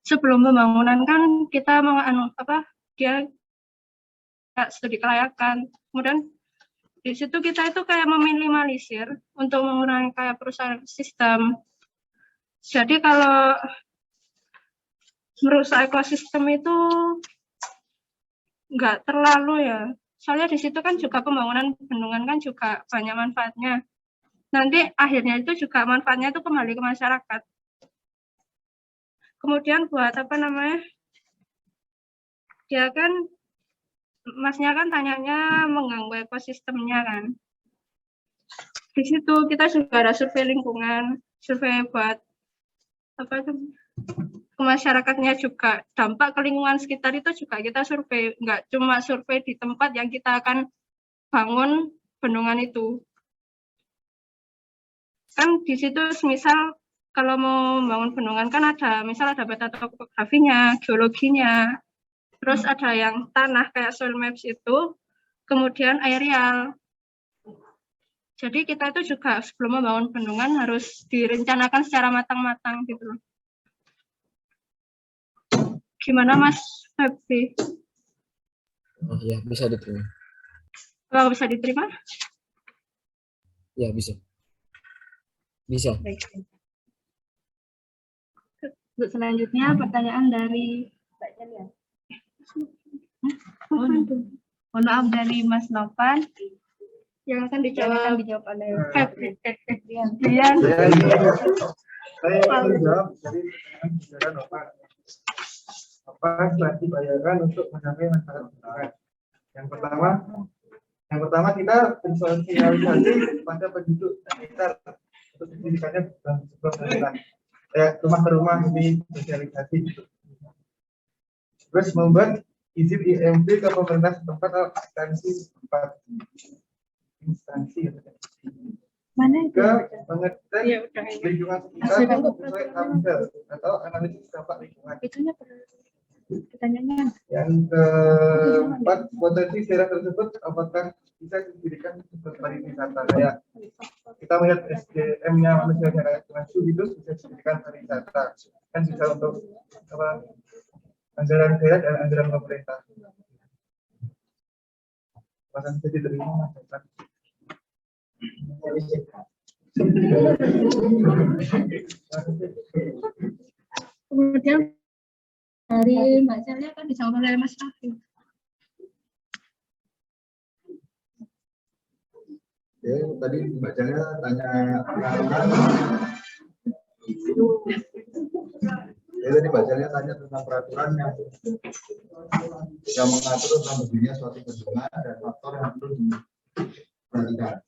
Sebelum pembangunan kan kita dia studi kelayakan. Kemudian di situ kita itu kayak meminimalisir untuk mengurangi kayak perusahaan sistem. Jadi kalau merusak ekosistem itu nggak terlalu ya. Soalnya di situ kan juga pembangunan bendungan kan juga banyak manfaatnya. Nanti akhirnya itu juga manfaatnya itu kembali ke masyarakat. Kemudian buat dia kan Masnya kan tanyanya mengganggu ekosistemnya kan. Di situ kita juga ada survei lingkungan, survei buat ke masyarakatnya juga, dampak ke lingkungan sekitar itu juga kita survei, nggak cuma survei di tempat yang kita akan bangun bendungan itu. Kan di situ misal kalau mau membangun bendungan kan ada peta topografinya, geologinya, terus ada yang tanah kayak soil maps itu, kemudian aerial. Jadi kita itu juga sebelum membangun bendungan harus direncanakan secara matang-matang gitu loh. Gimana Mas Febri? Oh, ya, bisa diterima. Kalau bisa diterima? Ya, bisa. Bisa. Baik. Untuk selanjutnya pertanyaan dari Mbak Celia. Mohon maaf dari Mas Novan. Yang akan dijawab oleh Febri. Saya menjawab dari saudara Novan. Apa strategi bayaran untuk mencapai masyarakat bendungan? Yang pertama kita bersosialisasi pada penduduk sekitar untuk pendidikannya sebuah bendungan. Kayak rumah ke rumah ini sosialisasi. Terus membuat izin IMB ke pemerintah setempat atau instansi Mana itu? ke mengecek lingkungan sekitar sesuai AMDAL atau analisis dampak lingkungan. Itunya pertanyaannya. Yang keempat, potensi daerah tersebut apakah bisa didirikan sebagai pariwisata? Kayak kita melihat SDM-nya manusia kayak Maju itu bisa didirikan pariwisata. Kan bisa untuk anggaran daerah dan anggaran pemerintah. Bahkan bisa diterima masyarakat. Kemudian dari Mbak Celia kan dijawab oleh Mas Raffi. Ya, tadi Mbak Celia tanya Mbak Celia tanya tentang peraturan yang mengatur tentang berdirinya suatu bendungan dan faktor yang perlu diperhatikan.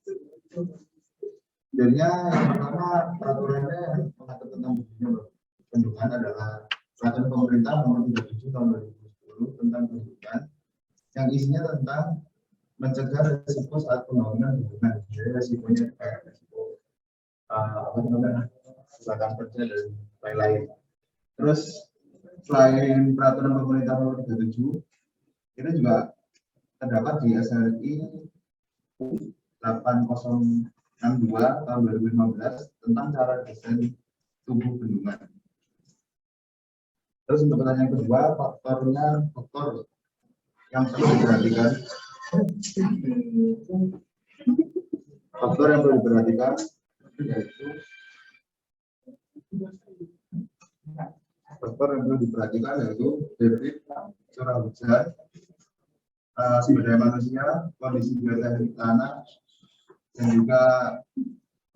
Jadinya yang pertama peraturannya mengatur tentang berdirinya bendungan adalah peraturan pemerintah nomor 37 tahun 2010 tentang bendungan yang isinya tentang mencegah risiko saat pembangunan bendungan. Jadi risikonya kayak risiko kecelakaan kerja dan lain-lain. Terus selain peraturan pemerintah nomor 37, itu juga terdapat di SRI 8062 tahun 2015 tentang cara desain tubuh bendungan. Terus untuk pertanyaan kedua, faktor yang perlu diperhatikan. Faktor yang perlu diperhatikan yaitu debit curah hujan, sumber daya manusia, kondisi geoteknik tanah, dan juga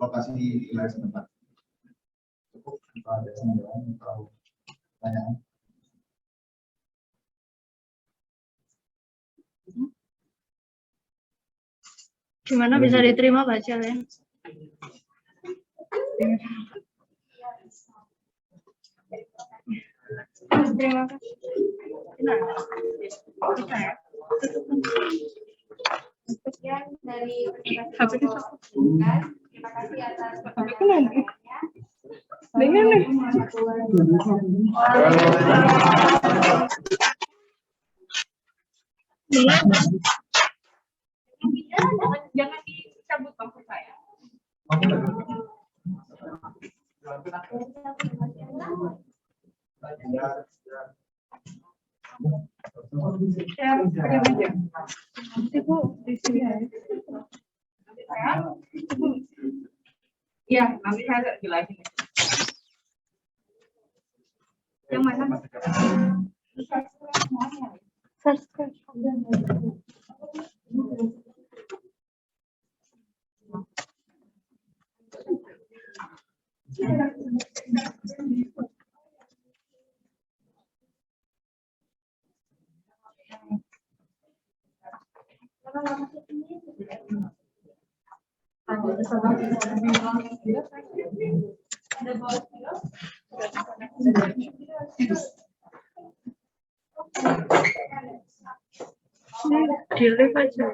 lokasi wilayah setempat. Cukup ada sembilan atau pertanyaan. Gimana bisa diterima Mbak Celia? Terima kasih. Sekian dari presentasi Terima kasih atas pertanyaannya. Dengan jangan dicabut maksud saya. Ibu di sini ya. Iya, nanti saya jelasin. Yang mana? Delete aja.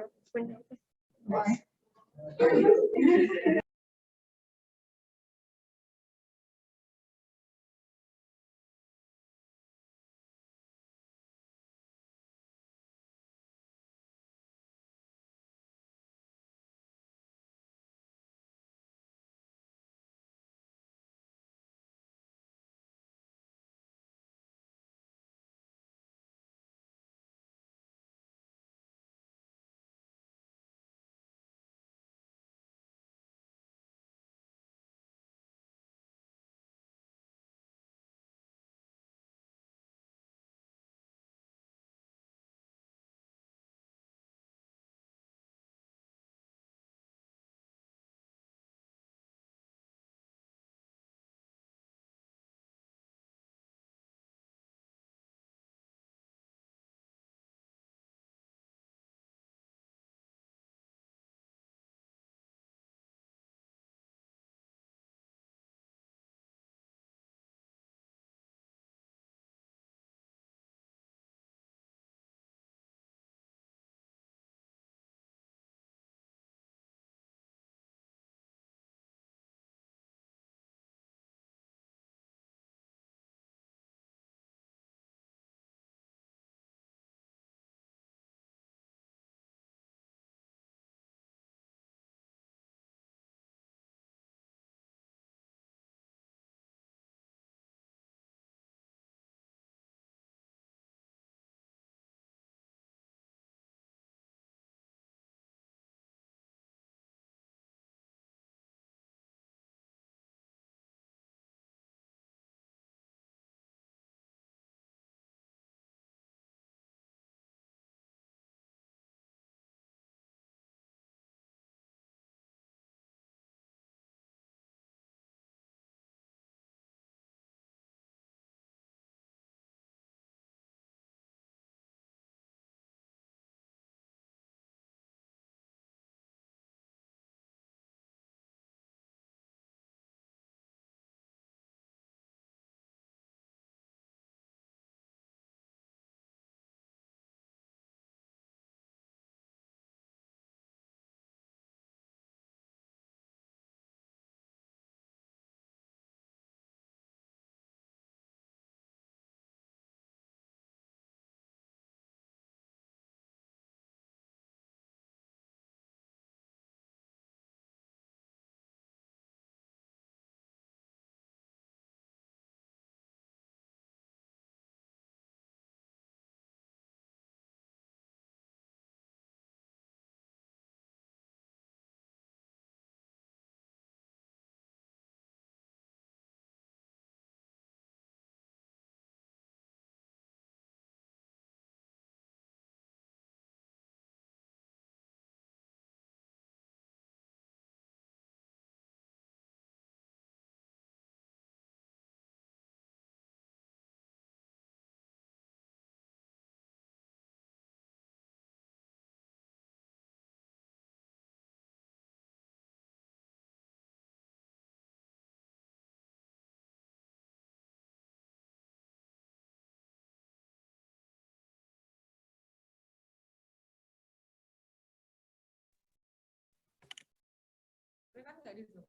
Kan nggak di Zoom.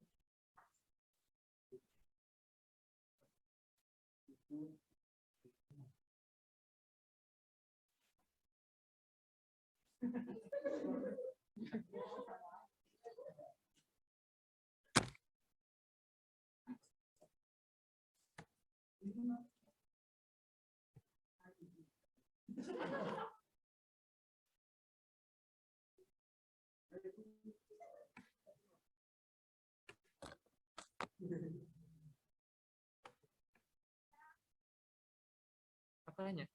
Apanya?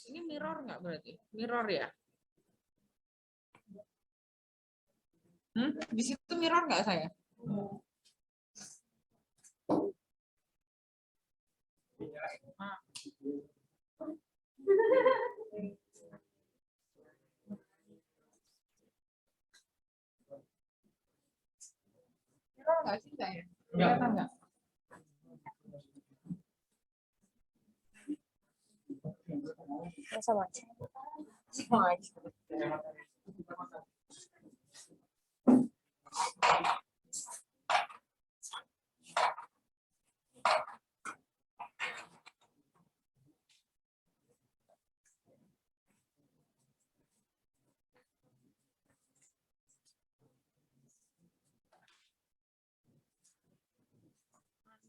Ini mirror nggak berarti? Mirror ya? Di situ mirror nggak saya? Ah. Mirror nggak sih saya? Kelihatan nggak? Sama aja. Sama aja.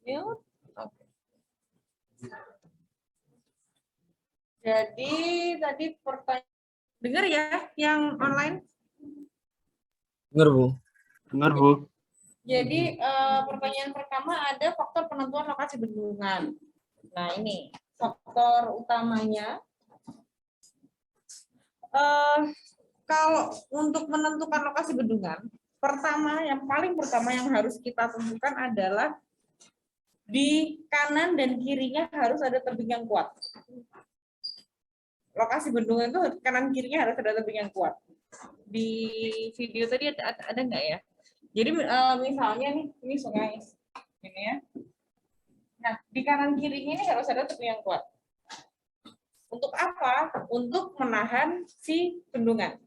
Mute. Oke. Jadi tadi pertanyaan dengar ya yang online? Dengar, Bu. Benar, Bu. Jadi pertanyaan pertama ada faktor penentuan lokasi bendungan. Nah ini faktor utamanya. Kalau untuk menentukan lokasi bendungan, yang paling pertama yang harus kita tentukan adalah di kanan dan kirinya harus ada tebing yang kuat. Lokasi bendungan itu kanan kirinya harus ada tebing yang kuat. Di video tadi ada nggak ya? Jadi misalnya nih, ini sungai, ini ya. Nah, di kanan kirinya ini harus ada tebing yang kuat. Untuk apa? Untuk menahan si bendungan.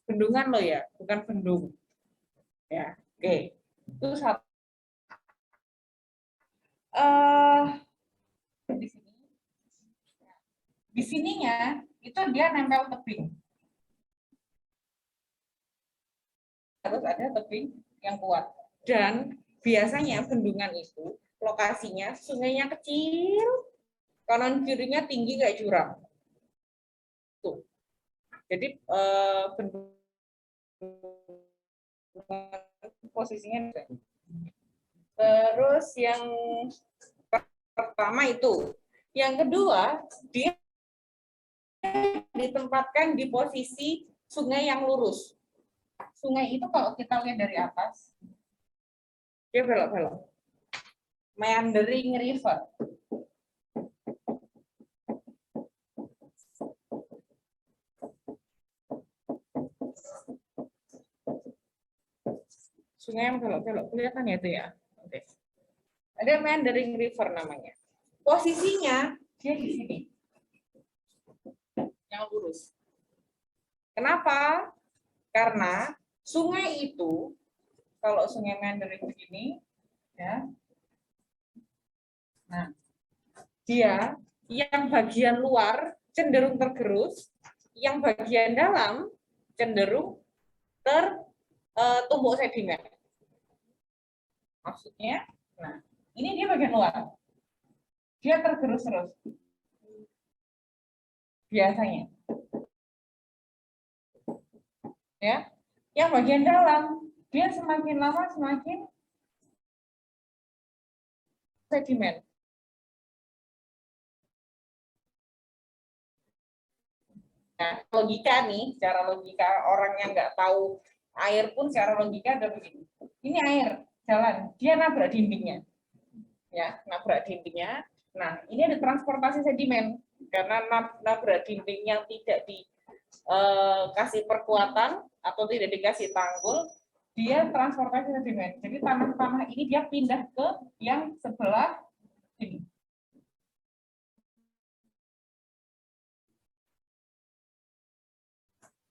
Bendungan loh ya, bukan bendung. Ya, oke. Itu satu. Di sininya itu dia nempel tebing. Harus ada tebing yang kuat. Dan biasanya bendungan itu lokasinya sungainya kecil, kanan kirinya tinggi kayak jurang. Tuh. Jadi bendungan posisinya. Terus yang pertama itu. Yang kedua, dia ditempatkan di posisi sungai yang lurus. Sungai itu kalau kita lihat dari atas, dia belok-belok. Meandering river. Sungai yang belok-belok, kelihatan ya itu ya. Oke. Ada meandering river namanya. Posisinya dia di sini. Yang lurus. Kenapa? Karena sungai itu, kalau sungai meandering begini, ya, nah, dia yang bagian luar cenderung tergerus, yang bagian dalam cenderung tertumbuk sedimen. Maksudnya, nah, ini dia bagian luar, dia tergerus terus. Biasanya. Ya, yang bagian dalam dia semakin lama semakin sedimen. Nah, logika nih, secara logika orang yang nggak tahu air pun secara logika ada begini. Ini air jalan, dia nabrak dindingnya, ya, nabrak dindingnya. Nah, ini ada transportasi sedimen karena nabrak dinding yang tidak dikasih perkuatan atau tidak dikasih tanggul, dia transportasi sedimen. Jadi tanah-tanah ini dia pindah ke yang sebelah sini.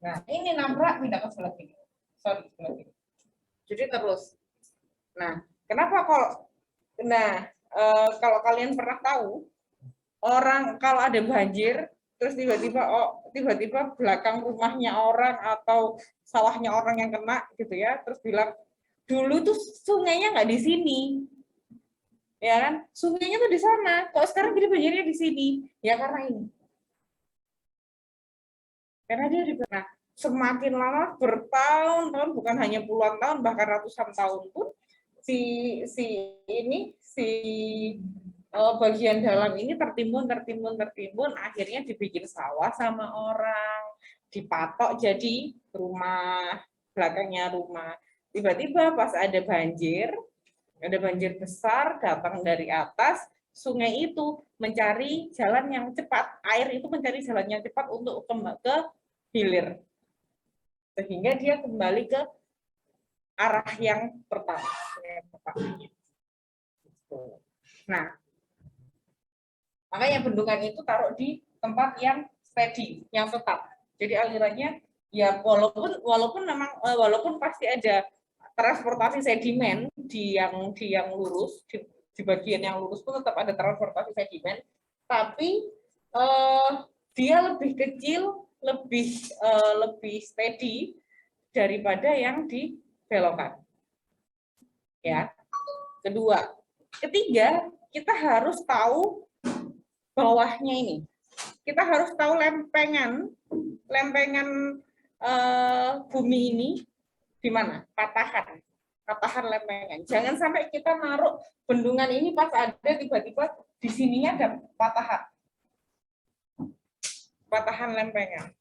Nah, ini nabrak pindah ke sebelah sini. Sorry, sebelah sini. Jadi terus. Nah, kenapa kalau kalian pernah tahu orang kalau ada banjir terus tiba-tiba belakang rumahnya orang atau sawahnya orang yang kena gitu ya, terus bilang dulu tuh sungainya nggak di sini, ya kan? Sungainya tuh di sana, kok sekarang jadi banjirnya di sini? Ya karena ini. Karena dia juga, nah, semakin lama bertahun-tahun, bukan hanya puluhan tahun, bahkan ratusan tahun pun si bagian dalam ini tertimbun, akhirnya dibikin sawah sama orang, dipatok jadi rumah, belakangnya rumah. Tiba-tiba pas ada banjir besar datang dari atas, sungai itu mencari jalan yang cepat, air itu mencari jalan yang cepat untuk ke hilir, sehingga dia kembali ke arah yang pertama. Nah, makanya bendungan itu taruh di tempat yang steady, yang tetap. Jadi alirannya ya walaupun pasti ada transportasi sedimen di yang lurus, di bagian yang lurus pun tetap ada transportasi sedimen, tapi dia lebih kecil, lebih steady daripada yang dibelokkan. Ya. Ketiga, kita harus tahu bawahnya ini. Kita harus tahu lempengan bumi ini di mana? Patahan lempengan. Jangan sampai kita naruh bendungan ini pas ada tiba-tiba di sininya ada patahan lempengan.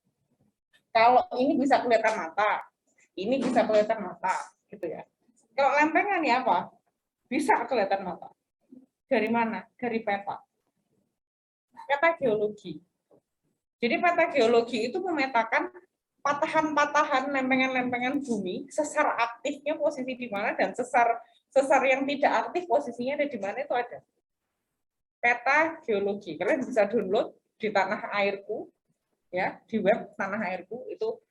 Kalau ini bisa kelihatan mata, ini bisa kelihatan mata, gitu ya. Kalau lempengan ya apa? Bisa kelihatan mata. Dari mana? Dari peta. Peta geologi. Jadi peta geologi itu memetakan patahan-patahan lempengan-lempengan bumi, sesar aktifnya posisi di mana dan sesar yang tidak aktif posisinya ada di mana, itu ada. Peta geologi. Kalian bisa download di Tanah Airku, ya, di web Tanah Airku itu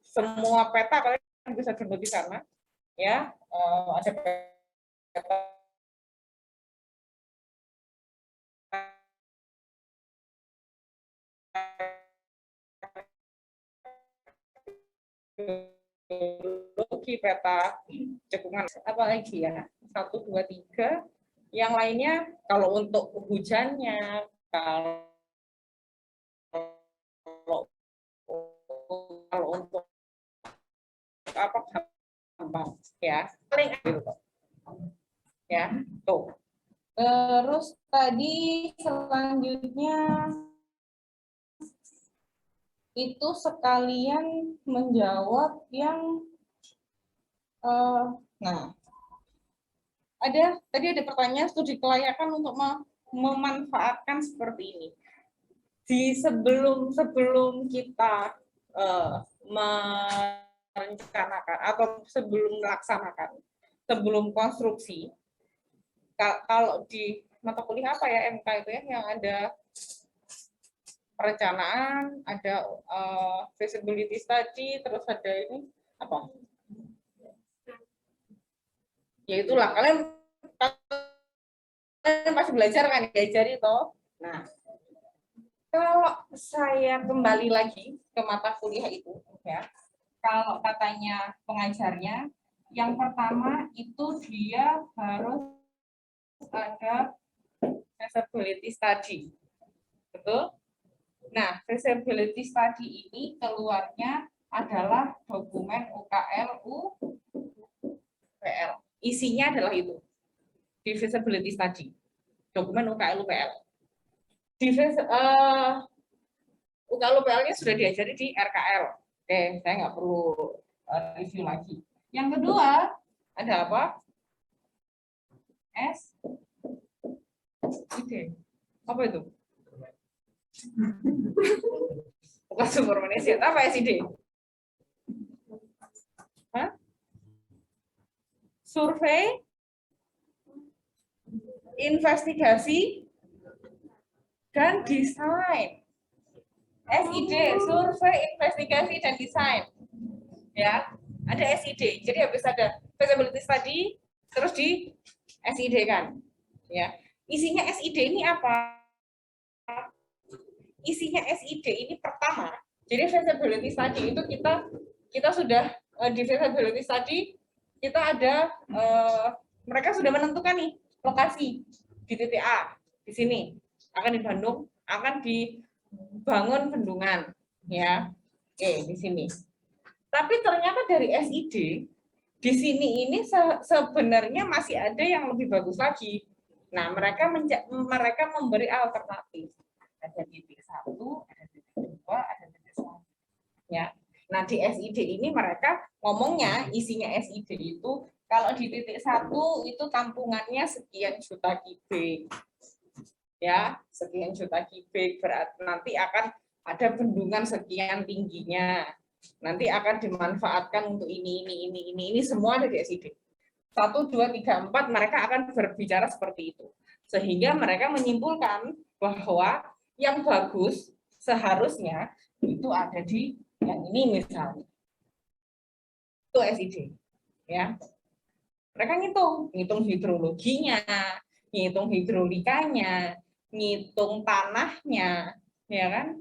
semua peta kalian bisa download di sana, ya. Ada peta geologi, peta cekungan, apa lagi ya, 1, 2, 3. Yang lainnya kalau untuk hujannya, kalau untuk apa gampang ya, paling gitu. Ya, tuh. Terus tadi selanjutnya itu sekalian menjawab yang nah, tadi ada pertanyaan studi kelayakan untuk memanfaatkan seperti ini. Sebelum kita merencanakan atau sebelum melaksanakan, sebelum konstruksi, kalau di mata kuliah apa ya, MK itu ya, yang ada perencanaan, ada feasibility study, terus ada ini apa? Ya itulah, kalian masih belajar kan, diajari toh. Nah, kalau saya kembali lagi ke mata kuliah itu, ya, kalau katanya pengajarnya, yang pertama itu dia harus ada feasibility study, betul? Nah, feasibility study ini keluarnya adalah dokumen UKL-UPL. Isinya adalah itu, di feasibility study, dokumen UKL-UPL. UKL-UPL-nya sudah diajari di RKL. Oke, saya nggak perlu review lagi. Yang kedua, ada apa? SID. Apa itu? Bukan sumber manusia. Apa SID? Hah? survei, investigasi, dan desain. SID, survei, investigasi, dan desain. Ya, ada SID. Jadi habis ada feasibility study, terus di SID kan. Ya, isinya SID ini apa? Isinya SID ini pertama. Jadi feasibility study itu kita sudah di feasibility study kita ada mereka sudah menentukan nih lokasi di titik A di sini akan di Bandung akan dibangun bendungan ya. Oke, di sini. Tapi ternyata dari SID di sini ini sebenarnya masih ada yang lebih bagus lagi. Nah, mereka memberi alternatif. Ada titik 1, ada titik 2, ada titik 1. Ya. Nah, di SID ini mereka ngomongnya isinya SID itu kalau di titik 1 itu tampungannya sekian juta kubik. Ya, sekian juta kubik berarti nanti akan ada bendungan sekian tingginya. Nanti akan dimanfaatkan untuk ini semua ada di SID. 1, 2, 3, 4 mereka akan berbicara seperti itu. Sehingga mereka menyimpulkan bahwa yang bagus seharusnya itu ada di yang ini misalnya. Itu SID. Ya. Mereka ngitung hidrologinya, ngitung hidrolikanya, ngitung tanahnya, ya kan?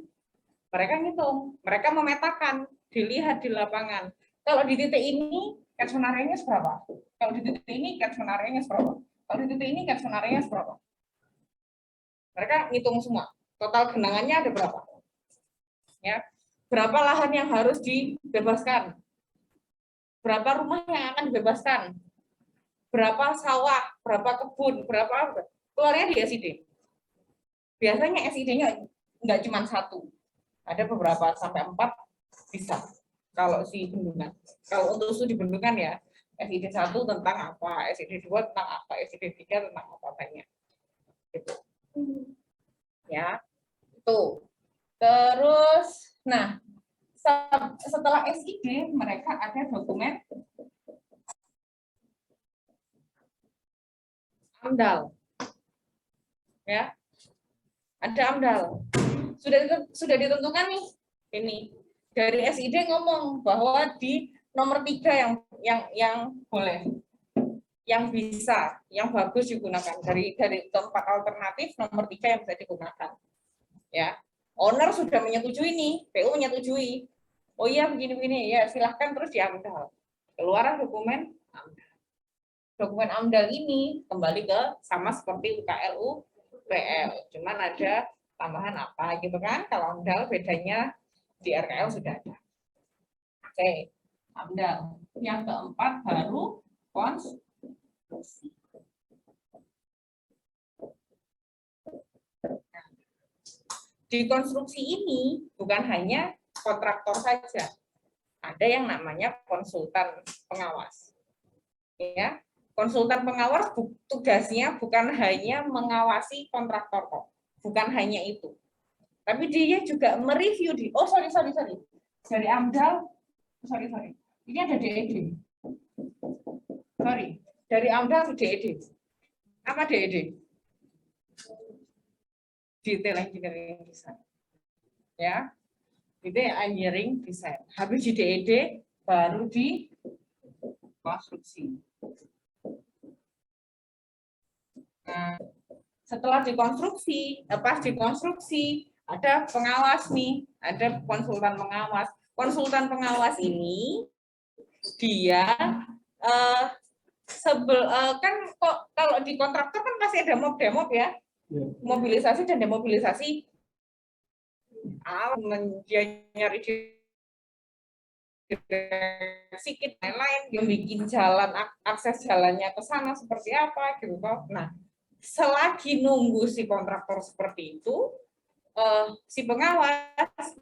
Mereka ngitung, mereka memetakan, dilihat di lapangan. Kalau di titik ini catchment area-nya seberapa? Kalau di titik ini catchment area-nya seberapa? Kalau di titik ini catchment area-nya seberapa? Mereka ngitung semua. Total genangannya ada berapa? Ya. Berapa lahan yang harus dibebaskan? Berapa rumah yang akan dibebaskan? Berapa sawah, berapa kebun, berapa keluarnya di SID. Biasanya SID-nya nggak cuma 1. Ada beberapa sampai 4 bisa. Kalau si bendungan. Kalau untuk studi bendungan ya, SID 1 tentang apa, SID 2 tentang apa, SID 3 tentang apa banyak. Gitu. Ya. Itu. Terus, nah, setelah SID mereka ada dokumen AMDAL. Ya. Ada AMDAL. Sudah ditentukan nih. Ini dari SID ngomong bahwa di nomor 3 yang boleh, yang bisa, yang bagus digunakan dari tempat alternatif nomor 3 yang bisa digunakan. Ya. Owner sudah menyetujui nih, PU menyetujui. Oh iya begini-begini, ya silahkan terus diamdal. Keluaran dokumen AMDAL. Dokumen AMDAL ini kembali ke sama seperti UKLU PL, cuman ada tambahan apa gitu kan? Kalau AMDAL bedanya di RKL sudah ada. Oke, AMDAL. Yang keempat baru konstruksi. Di konstruksi ini bukan hanya kontraktor saja, ada yang namanya konsultan pengawas. Ya, konsultan pengawas tugasnya bukan hanya mengawasi kontraktor kok, bukan hanya itu, tapi dia juga mereview di. Oh sorry, dari AMDAL, sorry, ini ada DED. Sorry, dari AMDAL ke DED. Apa DED? Detail engineering design. Ya, detail engineering design. Habis di DED baru di konstruksi. Nah, setelah dikonstruksi, pas dikonstruksi ada pengawas nih, ada konsultan pengawas. Konsultan pengawas ini dia kan kok kalau di kontraktor kan pasti ada mob ya. Mobilisasi dan demobilisasi, dia nyari sedikit lain-lain, yang bikin jalan akses jalannya ke sana seperti apa gitu. Nah, selagi nunggu si kontraktor seperti itu, si pengawas